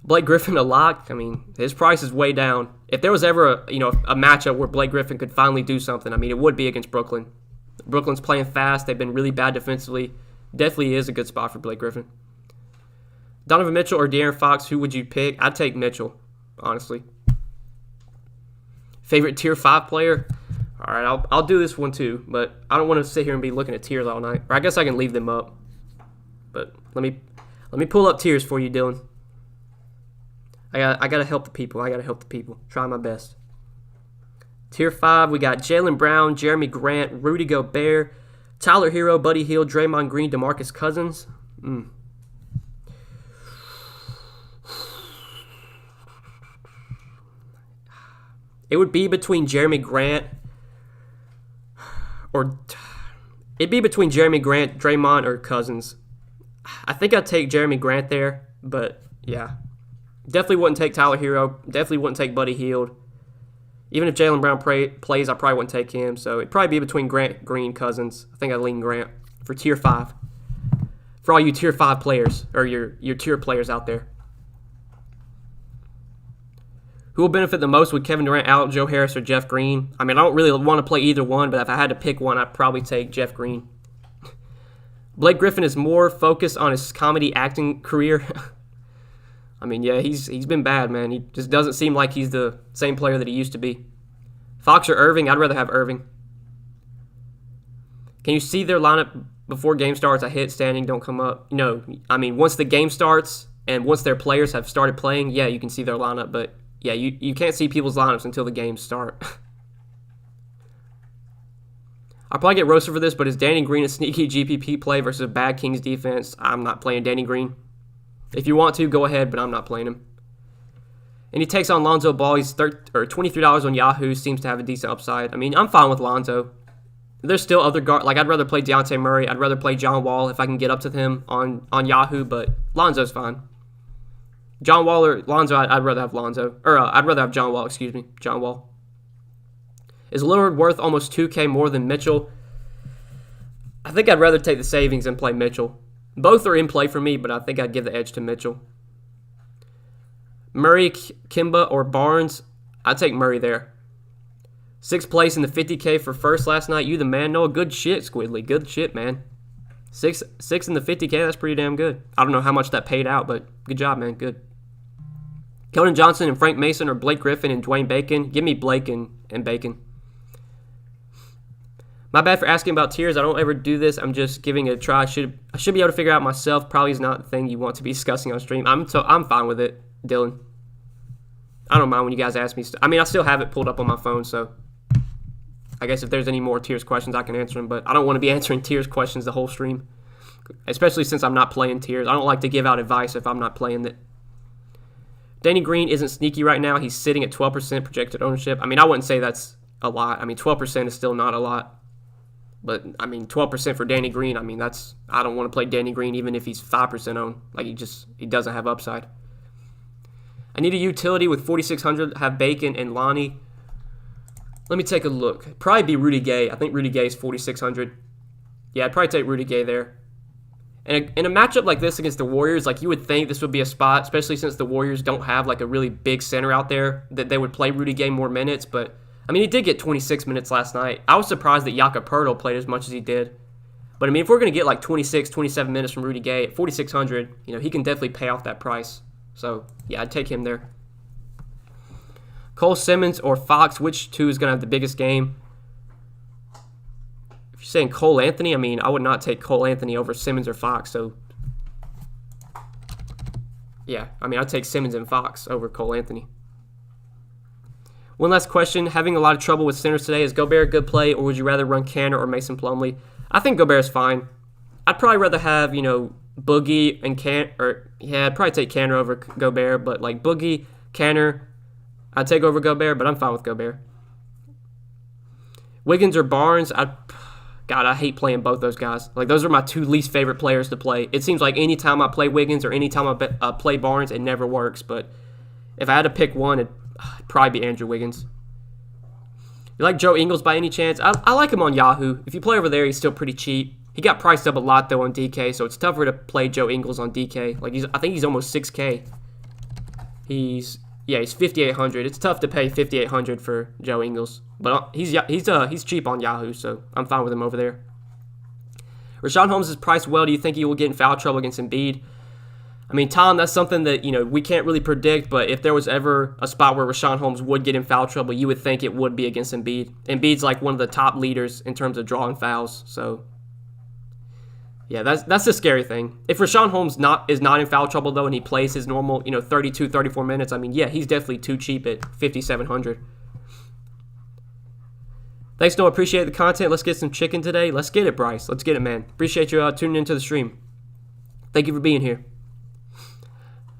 Blake Griffin a lock. I mean, his price is way down. If there was ever a matchup where Blake Griffin could finally do something, I mean, it would be against Brooklyn. Brooklyn's playing fast. They've been really bad defensively. Definitely is a good spot for Blake Griffin. Donovan Mitchell or De'Aaron Fox, who would you pick? I'd take Mitchell, honestly. Favorite tier 5 player? All right, I'll do this one too, but I don't want to sit here and be looking at tiers all night. Or I guess I can leave them up. But let me pull up tiers for you, Dylan. I gotta help the people. Try my best. Tier 5, we got Jaylen Brown, Jeremy Grant, Rudy Gobert, Tyler Hero, Buddy Hield, Draymond Green, DeMarcus Cousins. It would be between Jeremy Grant Draymond, or Cousins. I think I'd take Jeremy Grant there, but yeah. Definitely wouldn't take Tyler Hero. Definitely wouldn't take Buddy Hield. Even if Jaylen Brown plays, I probably wouldn't take him. So it'd probably be between Grant, Green, Cousins. I think I'd lean Grant for tier 5. For all you tier 5 players, or your tier players out there. Who will benefit the most with Kevin Durant out, Joe Harris or Jeff Green? I mean, I don't really want to play either one, but if I had to pick one, I'd probably take Jeff Green. Blake Griffin is more focused on his comedy acting career. I mean, yeah, he's been bad, man. He just doesn't seem like he's the same player that he used to be. Fox or Irving? I'd rather have Irving. Can you see their lineup before game starts? I hit standing, don't come up. No, I mean, once the game starts and once their players have started playing, yeah, you can see their lineup. But, yeah, you can't see people's lineups until the games start. I'll probably get roasted for this, but is Danny Green a sneaky GPP play versus a bad Kings defense? I'm not playing Danny Green. If you want to, go ahead, but I'm not playing him. And he takes on Lonzo Ball. He's $23 on Yahoo. Seems to have a decent upside. I mean, I'm fine with Lonzo. There's still other guards. Like, I'd rather play Dejounte Murray. I'd rather play John Wall if I can get up to him on Yahoo, but Lonzo's fine. John Wall or Lonzo, I'd rather have Lonzo. Or I'd rather have John Wall, John Wall. Is Lillard worth almost 2K more than Mitchell? I think I'd rather take the savings and play Mitchell. Both are in play for me, but I think I'd give the edge to Mitchell. Murray, Kimba, or Barnes? I'd take Murray there. 6th place in the 50K for first last night. You the man, Noah. Good shit, Squidly. Good shit, man. 6 in the 50K, that's pretty damn good. I don't know how much that paid out, but good job, man. Good. Keldon Johnson and Frank Mason or Blake Griffin and Dwayne Bacon? Give me Blake and Bacon. My bad for asking about tiers. I don't ever do this. I'm just giving it a try. I should be able to figure out myself. Probably is not the thing you want to be discussing on stream. I'm fine with it, Dylan. I don't mind when you guys ask me. I mean, I still have it pulled up on my phone, so I guess if there's any more tiers questions, I can answer them. But I don't want to be answering tiers questions the whole stream, especially since I'm not playing tiers. I don't like to give out advice if I'm not playing it. Danny Green isn't sneaky right now. He's sitting at 12% projected ownership. I mean, I wouldn't say that's a lot. I mean, 12% is still not a lot. But, I mean, 12% for Danny Green, I mean, I don't want to play Danny Green even if he's 5% owned. Like, he doesn't have upside. I need a utility with 4,600, have Bacon and Lonnie. Let me take a look. Probably be Rudy Gay. I think Rudy Gay is 4,600. Yeah, I'd probably take Rudy Gay there. And in a matchup like this against the Warriors, like, you would think this would be a spot, especially since the Warriors don't have, like, a really big center out there, that they would play Rudy Gay more minutes, but I mean, he did get 26 minutes last night. I was surprised that Jakob Poeltl played as much as he did. But, I mean, if we're going to get like 26, 27 minutes from Rudy Gay at 4,600, he can definitely pay off that price. So, yeah, I'd take him there. Cole Simmons or Fox, which two is going to have the biggest game? If you're saying Cole Anthony, I mean, I would not take Cole Anthony over Simmons or Fox. So, yeah, I mean, I'd take Simmons and Fox over Cole Anthony. One last question. Having a lot of trouble with centers today. Is Gobert a good play, or would you rather run Canner or Mason Plumlee? I think Gobert's fine. I'd probably rather have, Boogie and I'd probably take Canner over Gobert, but like Boogie, Canner, I'd take over Gobert, but I'm fine with Gobert. Wiggins or Barnes, I hate playing both those guys. Like, those are my two least favorite players to play. It seems like anytime I play Wiggins or anytime I play Barnes, it never works, but if I had to pick one, it'd probably be Andrew Wiggins. You like Joe Ingles by any chance? I like him on Yahoo. If you play over there, he's still pretty cheap. He got priced up a lot, though, on DK, so it's tougher to play Joe Ingles on DK. Like, I think he's almost 6K. He's 5,800. It's tough to pay 5,800 for Joe Ingles, but he's cheap on Yahoo, so I'm fine with him over there. Rashawn Holmes is priced well. Do you think he will get in foul trouble against Embiid? I mean, Tom, that's something that, we can't really predict, but if there was ever a spot where Rashawn Holmes would get in foul trouble, you would think it would be against Embiid. Embiid's like one of the top leaders in terms of drawing fouls, so yeah, that's the scary thing. If Rashawn Holmes is not in foul trouble, though, and he plays his normal, 32, 34 minutes, I mean, yeah, he's definitely too cheap at 5,700. Thanks, Noah. Appreciate the content. Let's get some chicken today. Let's get it, Bryce. Let's get it, man. Appreciate you tuning into the stream. Thank you for being here.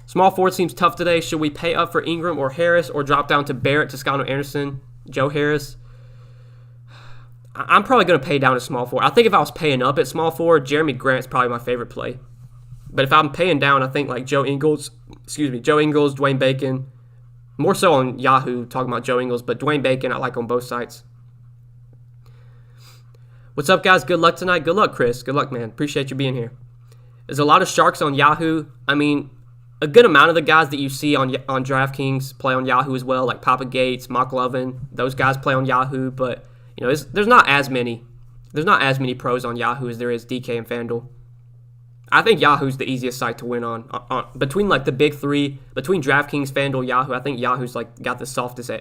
Small forward seems tough today. Should we pay up for Ingram or Harris, or drop down to Barrett, Toscano Anderson, Joe Harris? I'm probably going to pay down to small forward. I think if I was paying up at small forward, Jeremy Grant's probably my favorite play. But if I'm paying down, I think like Joe Ingles, Dwayne Bacon. More so on Yahoo, talking about Joe Ingles, but Dwayne Bacon I like on both sides. What's up, guys? Good luck tonight. Good luck, Chris. Good luck, man. Appreciate you being here. There's a lot of sharks on Yahoo. I mean, a good amount of the guys that you see on Draftkings play on Yahoo as well, like Papa Gates, Mock Lovin. Those guys play on Yahoo, but there's not as many pros on Yahoo as there is DK and FanDuel. I think Yahoo's the easiest site to win on between like the big three, between DraftKings, FanDuel, Yahoo. I think Yahoo's like got the softest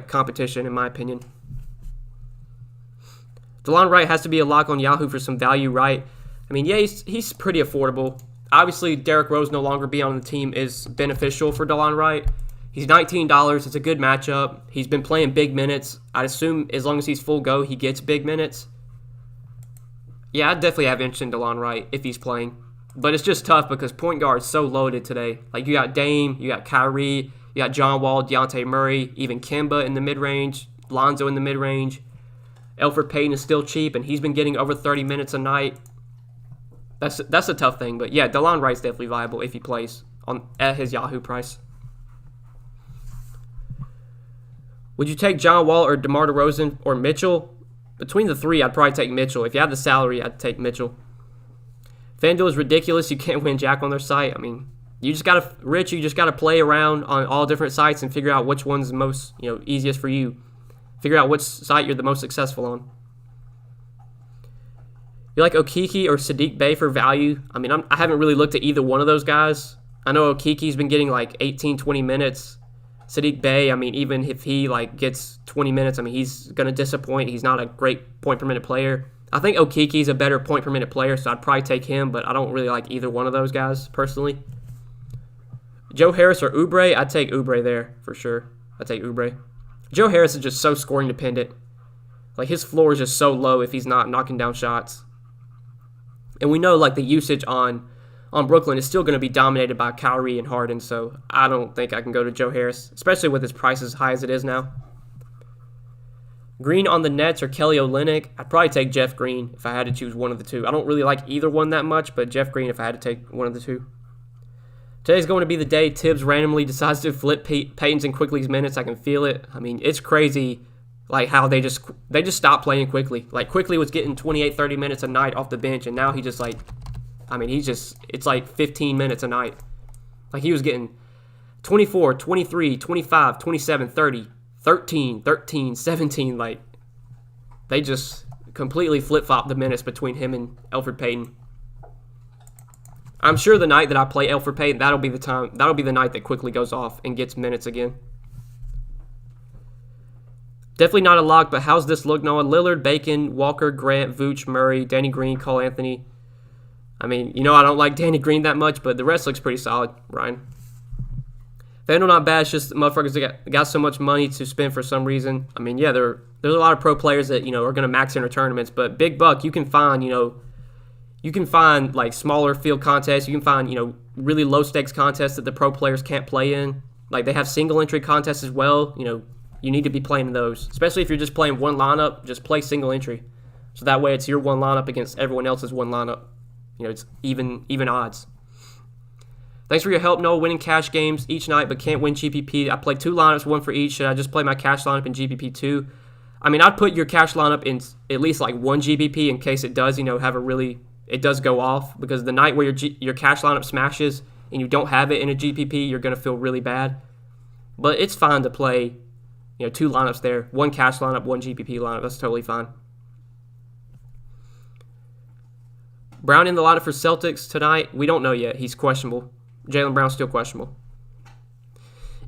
competition in my opinion. DeLon Wright has to be a lock on Yahoo for some value, right? I mean, yeah, he's pretty affordable. Obviously, Derrick Rose no longer being on the team is beneficial for DeLon Wright. He's $19. It's a good matchup. He's been playing big minutes. I'd assume as long as he's full go, he gets big minutes. Yeah, I'd definitely have interest in DeLon Wright if he's playing. But it's just tough because point guard's so loaded today. Like, you got Dame, you got Kyrie, you got John Wall, Dejounte Murray, even Kemba in the mid-range, Lonzo in the mid-range. Elfrid Payton is still cheap, and he's been getting over 30 minutes a night. That's a tough thing. But, yeah, DeLon Wright's definitely viable if he plays at his Yahoo price. Would you take John Wall or DeMar DeRozan or Mitchell? Between the three, I'd probably take Mitchell. If you have the salary, I'd take Mitchell. FanDuel is ridiculous. You can't win jack on their site. I mean, you just got to play around on all different sites and figure out which one's the most, easiest for you. Figure out which site you're the most successful on. You like Okeke or Sadiq Bey for value? I mean, I haven't really looked at either one of those guys. I know Okeke's been getting like 18, 20 minutes. Sadiq Bey, I mean, even if he gets 20 minutes, I mean, he's going to disappoint. He's not a great point per minute player. I think Okeke's a better point per minute player, so I'd probably take him, but I don't really like either one of those guys personally. Joe Harris or Oubre? I'd take Oubre there for sure. I'd take Oubre. Joe Harris is just so scoring dependent. Like, his floor is just so low if he's not knocking down shots. And we know, the usage on Brooklyn is still going to be dominated by Kyrie and Harden, so I don't think I can go to Joe Harris, especially with his price as high as it is now. Green on the Nets or Kelly Olynyk? I'd probably take Jeff Green if I had to choose one of the two. I don't really like either one that much, but Jeff Green if I had to take one of the two. Today's going to be the day Tibbs randomly decides to flip Payton's and Quickly's minutes. I can feel it. I mean, it's crazy how they just stopped playing Quickly. Quickly was getting 28, 30 minutes a night off the bench, and now he just it's 15 minutes a night. He was getting 24, 23, 25, 27, 30, 13, 17. They just completely flip-flopped the minutes between him and Elfrid Payton. I'm sure the night that I play Alfred Payton, that'll be the night that quickly goes off and gets minutes again. Definitely not a lock, but how's this look, Noah? Lillard, Bacon, Walker, Grant, Vooch, Murray, Danny Green, Cole Anthony. I mean, I don't like Danny Green that much, but the rest looks pretty solid, Ryan. FanDuel not bad, it's just motherfuckers got so much money to spend for some reason. I mean, yeah, there's a lot of pro players that, are going to max enter tournaments, but big buck, you can find like smaller field contests. You can find, really low stakes contests that the pro players can't play in. Like they have single entry contests as well. You need to be playing those, especially if you're just playing one lineup. Just play single entry, so that way it's your one lineup against everyone else's one lineup. It's even odds. Thanks for your help, Noah. Winning cash games each night, but can't win GPP. I play 2 lineups, 1 for each. Should I just play my cash lineup in GPP too? I mean, I'd put your cash lineup in at least like 1 GPP in case it does, it does go off, because the night where your cash lineup smashes and you don't have it in a GPP, you're going to feel really bad. But it's fine to play, 2 lineups there. 1 cash lineup, 1 GPP lineup. That's totally fine. Brown in the lineup for Celtics tonight. We don't know yet. He's questionable. Jaylen Brown's still questionable.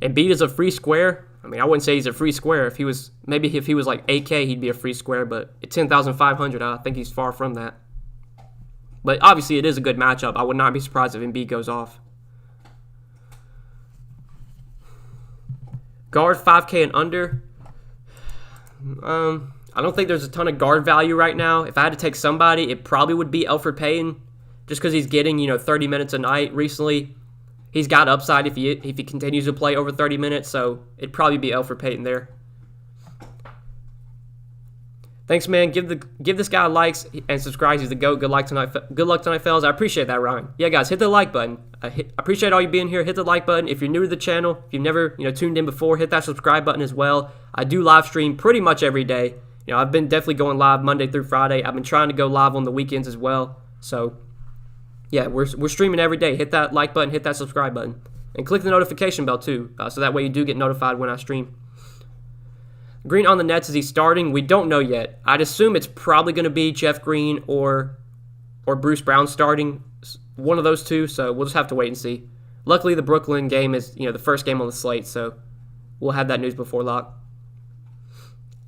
Embiid is a free square. I mean, I wouldn't say he's a free square. If he was like 8K, he'd be a free square. But at 10,500, I think he's far from that. But obviously, it is a good matchup. I would not be surprised if Embiid goes off. Guard 5K and under. I don't think there's a ton of guard value right now. If I had to take somebody, it probably would be Alfred Payton, just because he's getting 30 minutes a night recently. He's got upside if he continues to play over 30 minutes, so it'd probably be Alfred Payton there. Thanks, man. Give this guy likes and subscribes. He's the GOAT. Good luck tonight, fellas. I appreciate that, Ryan. Yeah, guys, hit the like button. I appreciate all you being here. Hit the like button. If you're new to the channel, if you've never tuned in before, hit that subscribe button as well. I do live stream pretty much every day. I've been definitely going live Monday through Friday. I've been trying to go live on the weekends as well. So, yeah, we're streaming every day. Hit that like button. Hit that subscribe button. And click the notification bell, too, so that way you do get notified when I stream. Green on the Nets, is he starting? We don't know yet. I'd assume it's probably going to be Jeff Green or Bruce Brown starting, one of those two, so we'll just have to wait and see. Luckily, the Brooklyn game is the first game on the slate, so we'll have that news before lock.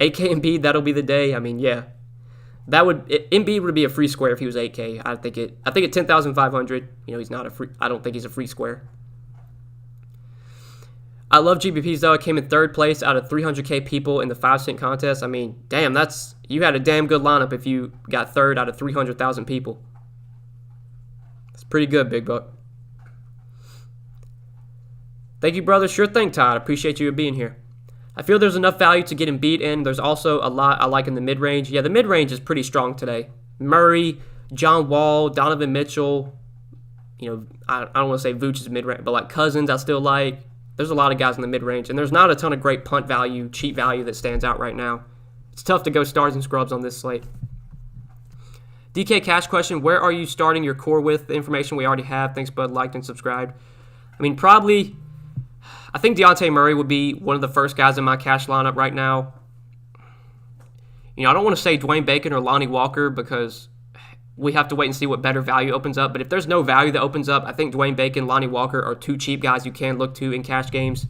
AK Embiid, that'll be the day. I mean, yeah. Embiid would be a free square if he was 8K. I think at 10,500, he's not a free. I don't think he's a free square. I love GPPs though. I came in 3rd place out of 300K people in the 5-cent contest. I mean, damn, you had a damn good lineup if you got 3rd out of 300,000 people. It's pretty good, big buck. Thank you, brother. Sure thing, Todd. Appreciate you being here. I feel there's enough value to get Embiid in. There's also a lot I like in the mid-range. Yeah, the mid-range is pretty strong today. Murray, John Wall, Donovan Mitchell. I don't want to say Vooch is mid-range, but like Cousins I still like. There's a lot of guys in the mid-range, and there's not a ton of great punt value, cheap value that stands out right now. It's tough to go stars and scrubs on this slate. DK Cash question, where are you starting your core with? The information we already have. Thanks, bud. Liked and subscribed. I mean, probably, I think Dejounte Murray would be one of the first guys in my cash lineup right now. I don't want to say Dwayne Bacon or Lonnie Walker because we have to wait and see what better value opens up. But if there's no value that opens up, I think Dwayne Bacon, Lonnie Walker are 2 cheap guys you can look to in cash games.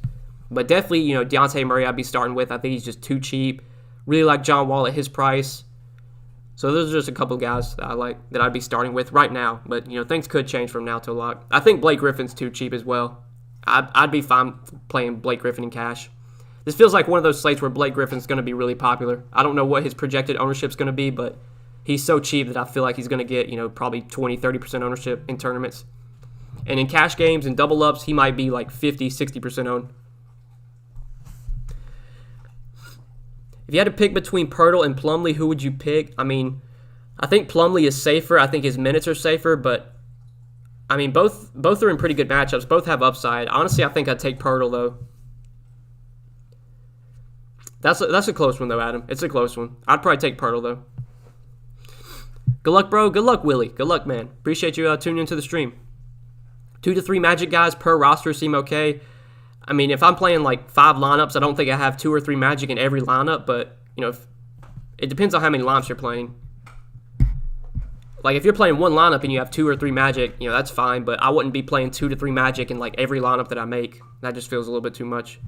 But definitely, Dejounte Murray I'd be starting with. I think he's just too cheap. Really like John Wall at his price. So those are just a couple of guys that I like that I'd be starting with right now. But, things could change from now till lock. I think Blake Griffin's too cheap as well. I'd be fine playing Blake Griffin in cash. This feels like one of those slates where Blake Griffin's going to be really popular. I don't know what his projected ownership's going to be, but he's so cheap that I feel like he's going to get, probably 20-30% ownership in tournaments. And in cash games and double ups, he might be like 50-60% owned. If you had to pick between Pirtle and Plumlee, who would you pick? I mean, I think Plumlee is safer. I think his minutes are safer, but I mean, both are in pretty good matchups. Both have upside. Honestly, I think I'd take Pirtle, though. That's a close one, though, Adam. It's a close one. I'd probably take Pirtle, though. Good luck, bro. Good luck, Willie. Good luck, man. Appreciate you tuning into the stream. 2 to 3 Magic guys per roster seem okay. I mean, if I'm playing like 5 lineups, I don't think I have 2 or 3 Magic in every lineup, but, it depends on how many lineups you're playing. Like, if you're playing one lineup and you have 2 or 3 Magic, that's fine, but I wouldn't be playing 2 to 3 Magic in, like, every lineup that I make. That just feels a little bit too much.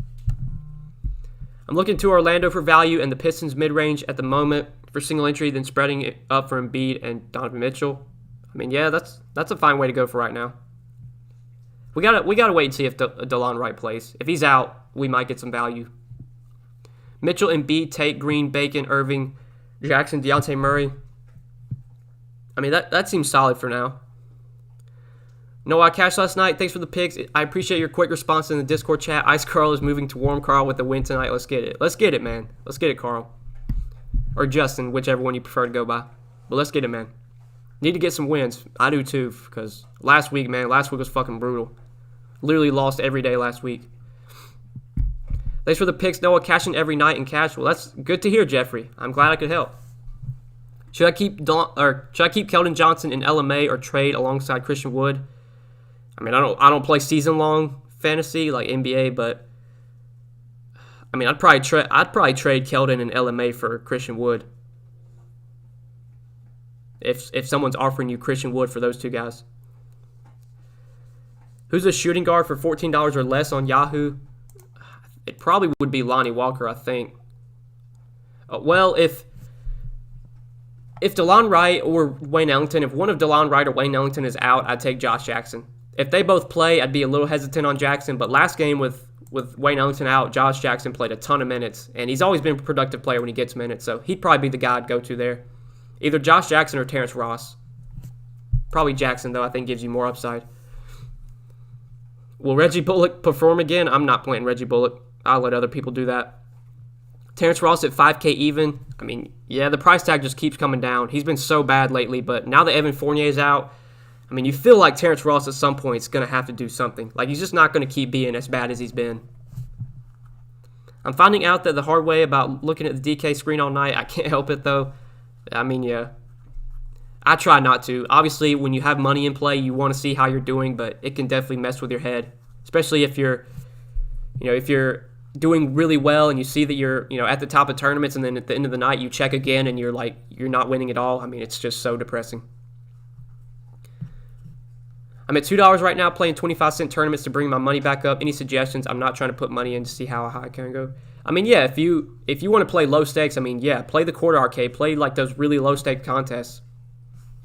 I'm looking to Orlando for value and the Pistons mid-range at the moment for single entry, then spreading it up for Embiid and Donovan Mitchell. I mean, yeah, that's a fine way to go for right now. We gotta wait and see if DeLon Wright plays. If he's out, we might get some value. Mitchell, Embiid, Tate, Green, Bacon, Irving, Jackson, Dejounte Murray. I mean, that seems solid for now. No, I cashed last night. Thanks for the picks. I appreciate your quick response in the Discord chat. Ice Carl is moving to Warm Carl with the win tonight. Let's get it. Let's get it, man. Let's get it, Carl. Or Justin, whichever one you prefer to go by. But let's get it, man. Need to get some wins. I do too, because last week was fucking brutal. Literally lost every day last week. Thanks for the picks, Noah. Cashing every night in cash. Well, that's good to hear, Jeffrey. I'm glad I could help. Should I keep Keldon Johnson in LMA or trade alongside Christian Wood? I mean, I don't play season long fantasy like NBA, but I mean, I'd probably trade Keldon and LMA for Christian Wood. If someone's offering you Christian Wood for those two guys. Who's a shooting guard for $14 or less on Yahoo? It probably would be Lonnie Walker, I think. Well, if DeLon Wright or Wayne Ellington, if one of DeLon Wright or Wayne Ellington is out, I'd take Josh Jackson. If they both play, I'd be a little hesitant on Jackson, but last game with Wayne Ellington out, Josh Jackson played a ton of minutes, and he's always been a productive player when he gets minutes, so he'd probably be the guy I'd go to there. Either Josh Jackson or Terrence Ross. Probably Jackson, though, I think gives you more upside. Will Reggie Bullock perform again? I'm not playing Reggie Bullock. I'll let other people do that. Terrence Ross at 5K even. I mean, yeah, the price tag just keeps coming down. He's been so bad lately, but now that Evan Fournier is out, I mean, you feel like Terrence Ross at some point is going to have to do something. Like, he's just not going to keep being as bad as he's been. I'm finding out that the hard way about looking at the DK screen all night. I can't help it, though. I mean, yeah. I try not to. Obviously, when you have money in play, you want to see how you're doing, but it can definitely mess with your head. Especially if you're doing really well and you see that you're, at the top of tournaments, and then at the end of the night you check again and you're not winning at all. I mean, it's just so depressing. I'm at $2 right now playing 25-cent tournaments to bring my money back up. Any suggestions? I'm not trying to put money in to see how high I can go. I mean, yeah, if you want to play low stakes, I mean, yeah, play the quarter arcade. Play like those really low stake contests.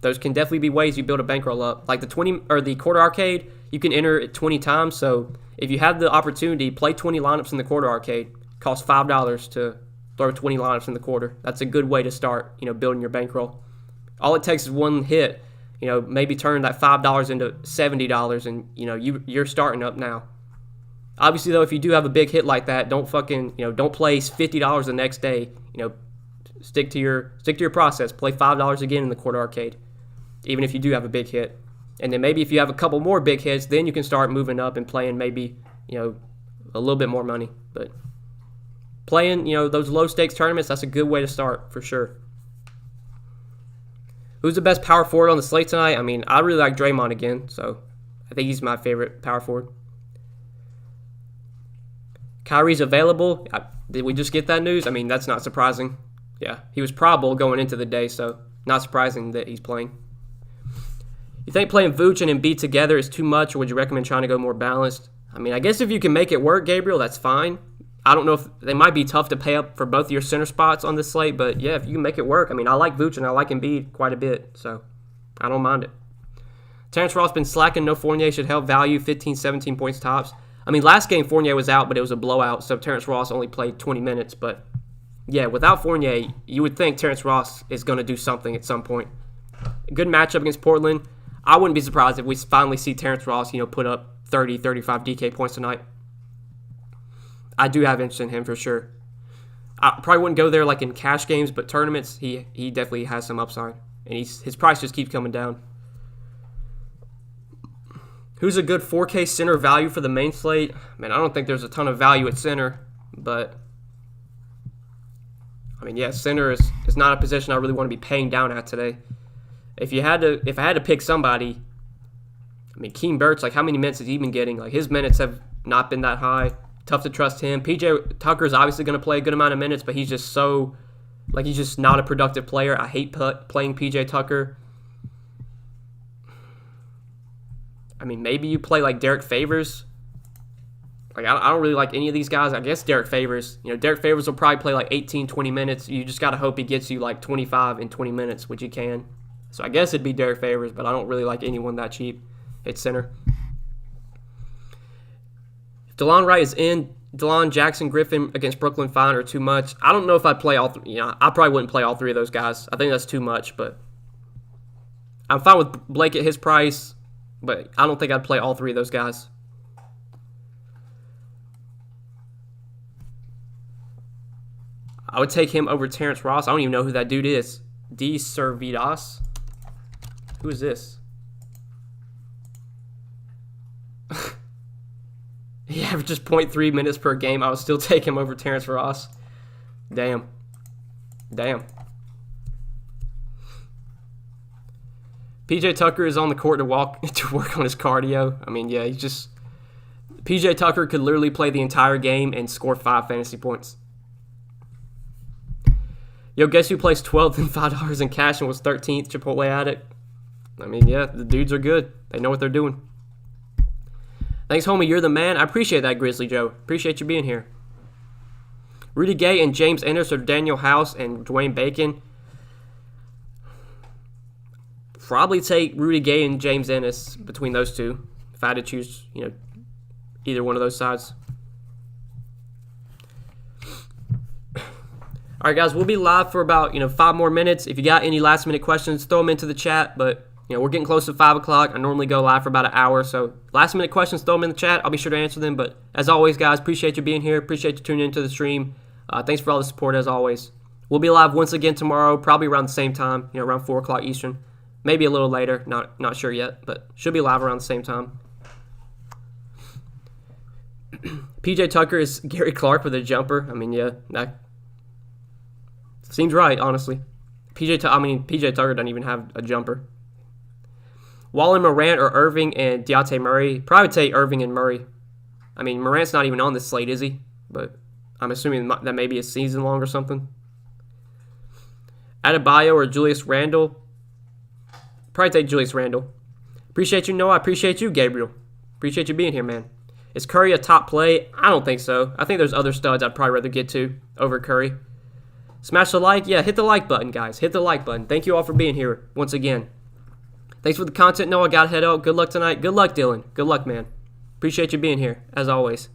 Those can definitely be ways you build a bankroll up. Like the quarter arcade, you can enter it 20 times. So if you have the opportunity, play 20 lineups in the quarter arcade. It costs $5 to throw 20 lineups in the quarter. That's a good way to start, building your bankroll. All it takes is one hit. Maybe turn that $5 into $70, and you're starting up now. Obviously, though, if you do have a big hit like that, don't place $50 the next day. Stick to your process. Play $5 again in the quarter arcade, even if you do have a big hit. And then maybe if you have a couple more big hits, then you can start moving up and playing maybe a little bit more money. But playing those low stakes tournaments, that's a good way to start for sure. Who's the best power forward on the slate tonight? I mean, I really like Draymond again, so I think he's my favorite power forward. Kyrie's available. Did we just get that news? I mean, that's not surprising. Yeah, he was probable going into the day, so not surprising that he's playing. You think playing Vooch and Embiid together is too much, or would you recommend trying to go more balanced? I mean, I guess if you can make it work, Gabriel, that's fine. I don't know if they might be tough to pay up for both of your center spots on this slate, but yeah, if you can make it work. I mean, I like Vooch and I like Embiid quite a bit, so I don't mind it. Terrence Ross been slacking. No Fournier should help value 15, 17 points tops. I mean, last game Fournier was out, but it was a blowout, so Terrence Ross only played 20 minutes. But yeah, without Fournier, you would think Terrence Ross is going to do something at some point. A good matchup against Portland. I wouldn't be surprised if we finally see Terrence Ross, put up 30, 35 DK points tonight. I do have interest in him for sure. I probably wouldn't go there like in cash games, but tournaments, he definitely has some upside. And his price just keeps coming down. Who's a good 4K center value for the main slate? Man, I don't think there's a ton of value at center, but I mean, yeah, center is not a position I really want to be paying down at today. If I had to pick somebody, I mean, Keem Burt's, like, how many minutes has he been getting? Like, his minutes have not been that high. Tough to trust him. PJ Tucker's obviously going to play a good amount of minutes, but he's just not a productive player. I hate playing PJ Tucker. I mean, maybe you play like Derek Favors. Like, I don't really like any of these guys. I guess Derek Favors. Derek Favors will probably play like 18, 20 minutes. You just got to hope he gets you like 25 in 20 minutes, which he can. So I guess it'd be Derek Favors, but I don't really like anyone that cheap at center. If DeLon Wright is in, DeLon, Jackson, Griffin against Brooklyn Fine are too much. I don't know if I'd play all three. I probably wouldn't play all three of those guys. I think that's too much, but I'm fine with Blake at his price, but I don't think I'd play all three of those guys. I would take him over Terrence Ross. I don't even know who that dude is. D. Servidas. Who is this? He averages 0.3 minutes per game. I would still take him over Terrence Ross. Damn. PJ Tucker is on the court to work on his cardio. I mean, yeah, he's just... PJ Tucker could literally play the entire game and score 5 fantasy points. Yo, guess who placed 12th and $5 in cash and was 13th? Chipotle Addict. I mean, yeah, the dudes are good. They know what they're doing. Thanks, homie. You're the man. I appreciate that, Grizzly Joe. Appreciate you being here. Rudy Gay and James Ennis or Daniel House and Dwayne Bacon. Probably take Rudy Gay and James Ennis between those two if I had to choose, either one of those sides. All right, guys, we'll be live for about 5 more minutes. If you got any last-minute questions, throw them into the chat. But we're getting close to 5 o'clock. I normally go live for about an hour, so last-minute questions, throw them in the chat. I'll be sure to answer them. But as always, guys, appreciate you being here. Appreciate you tuning into the stream. Thanks for all the support as always. We'll be live once again tomorrow, probably around the same time, around 4 o'clock Eastern. Maybe a little later, not sure yet, but should be live around the same time. PJ Tucker is Gary Clark with a jumper. I mean, yeah, that seems right, honestly. PJ Tucker doesn't even have a jumper. Wallen, Morant, or Irving and Dejounte Murray. Probably take Irving and Murray. I mean, Morant's not even on this slate, is he? But I'm assuming that may be a season long or something. Adebayo or Julius Randle. Probably take Julius Randle. Appreciate you, Noah. I appreciate you, Gabriel. Appreciate you being here, man. Is Curry a top play? I don't think so. I think there's other studs I'd probably rather get to over Curry. Smash the like. Yeah, hit the like button, guys. Hit the like button. Thank you all for being here once again. Thanks for the content, Noah. Got to head out. Good luck tonight. Good luck, Dylan. Good luck, man. Appreciate you being here, as always.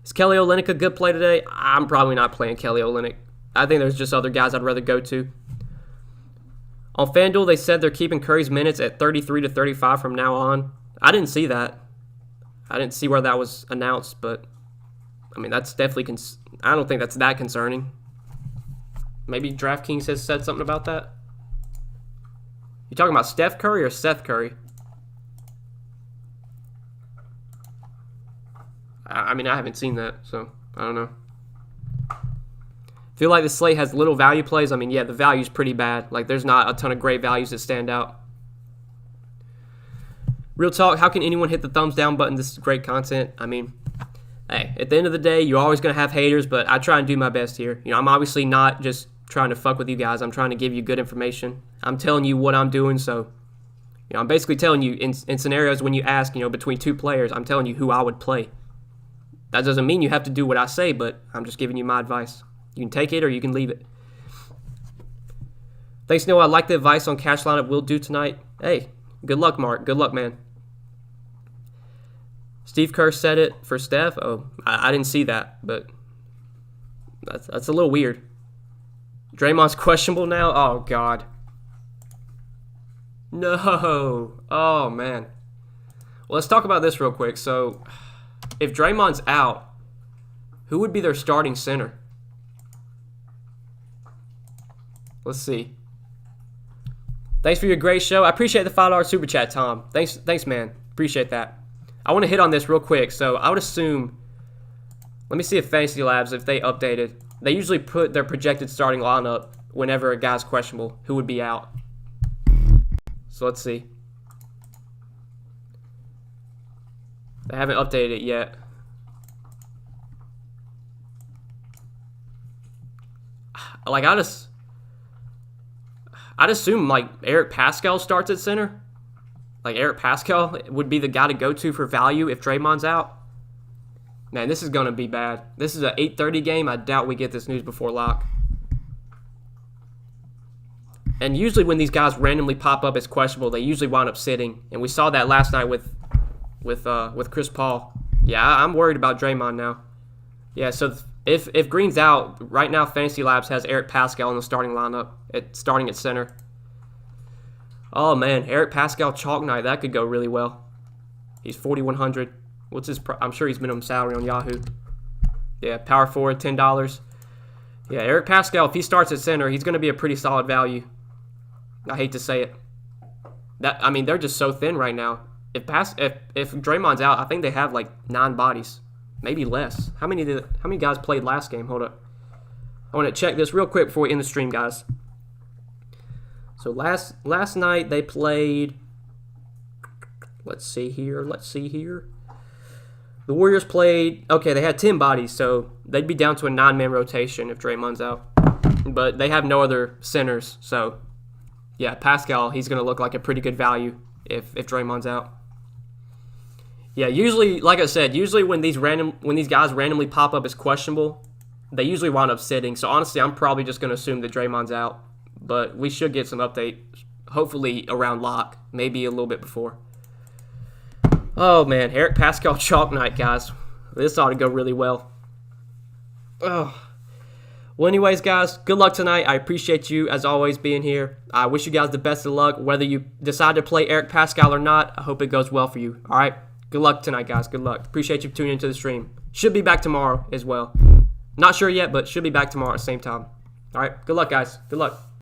Is Kelly Olynyk a good play today? I'm probably not playing Kelly Olynyk. I think there's just other guys I'd rather go to. On FanDuel, they said they're keeping Curry's minutes at 33 to 35 from now on. I didn't see that. I didn't see where that was announced, but I mean, that's definitely I don't think that's that concerning. Maybe Draftkings has said something about that. You talking about Steph Curry or Seth Curry? I mean, I haven't seen that, so I don't know. Feel like the slate has little value plays. I mean, yeah, the value's pretty bad. Like, there's not a ton of great values that stand out. Real talk, how can anyone hit the thumbs down button? This is great content. I mean, hey, at the end of the day, you're always going to have haters, but I try and do my best here. I'm obviously not just trying to fuck with you guys. I'm trying to give you good information. I'm telling you what I'm doing, so I'm basically telling you in scenarios when you ask, between two players, I'm telling you who I would play. That doesn't mean you have to do what I say, but I'm just giving you my advice. You can take it or you can leave it. Thanks, Noah. I like the advice on cash lineup we'll do tonight. Hey, good luck, Mark. Good luck, man. Steve Kerr said it for Steph. Oh, I didn't see that, but that's a little weird. Draymond's questionable now? Oh, God. No. Oh, man. Well, let's talk about this real quick. So, if Draymond's out, who would be their starting center? Let's see. Thanks for your great show. I appreciate the $5 super chat, Tom. Thanks, man. Appreciate that. I want to hit on this real quick. So I would assume, let me see if Fantasy Labs, if they updated. They usually put their projected starting lineup whenever a guy's questionable, who would be out. So let's see. They haven't updated it yet. Like, I'd assume, like, Eric Pascal starts at center. Like Eric Pascal would be the guy to go to for value if Draymond's out. Man, this is going to be bad. This is an 8:30 game. I doubt we get this news before lock. And usually when these guys randomly pop up as questionable, they usually wind up sitting. And we saw that last night with Chris Paul. Yeah, I'm worried about Draymond now. Yeah, so if Green's out, right now Fantasy Labs has Eric Pascal in the starting lineup, starting at center. Oh, man, Eric Pascal chalk night, that could go really well. He's 4,100. What's his? I'm sure he's minimum salary on Yahoo. Yeah, power forward, $10. Yeah, Eric Pascal, if he starts at center, he's going to be a pretty solid value. I hate to say it. They're just so thin right now. If Draymond's out, I think they have like 9 bodies, maybe less. How many guys played last game? Hold up. I want to check this real quick before we end the stream, guys. So last night they played. Let's see here. The Warriors played. Okay, they had 10 bodies, so they'd be down to a 9-man rotation if Draymond's out. But they have no other centers, so yeah, Pascal, he's going to look like a pretty good value if Draymond's out. Yeah, usually, like I said, when these guys randomly pop up as questionable, they usually wind up sitting. So honestly, I'm probably just going to assume that Draymond's out. But we should get some update, hopefully around lock, maybe a little bit before. Oh, man, Eric Pascal chalk night, guys. This ought to go really well. Oh. Well, anyways, guys, good luck tonight. I appreciate you, as always, being here. I wish you guys the best of luck. Whether you decide to play Eric Pascal or not, I hope it goes well for you. All right? Good luck tonight, guys. Good luck. Appreciate you tuning into the stream. Should be back tomorrow as well. Not sure yet, but should be back tomorrow at the same time. All right? Good luck, guys. Good luck.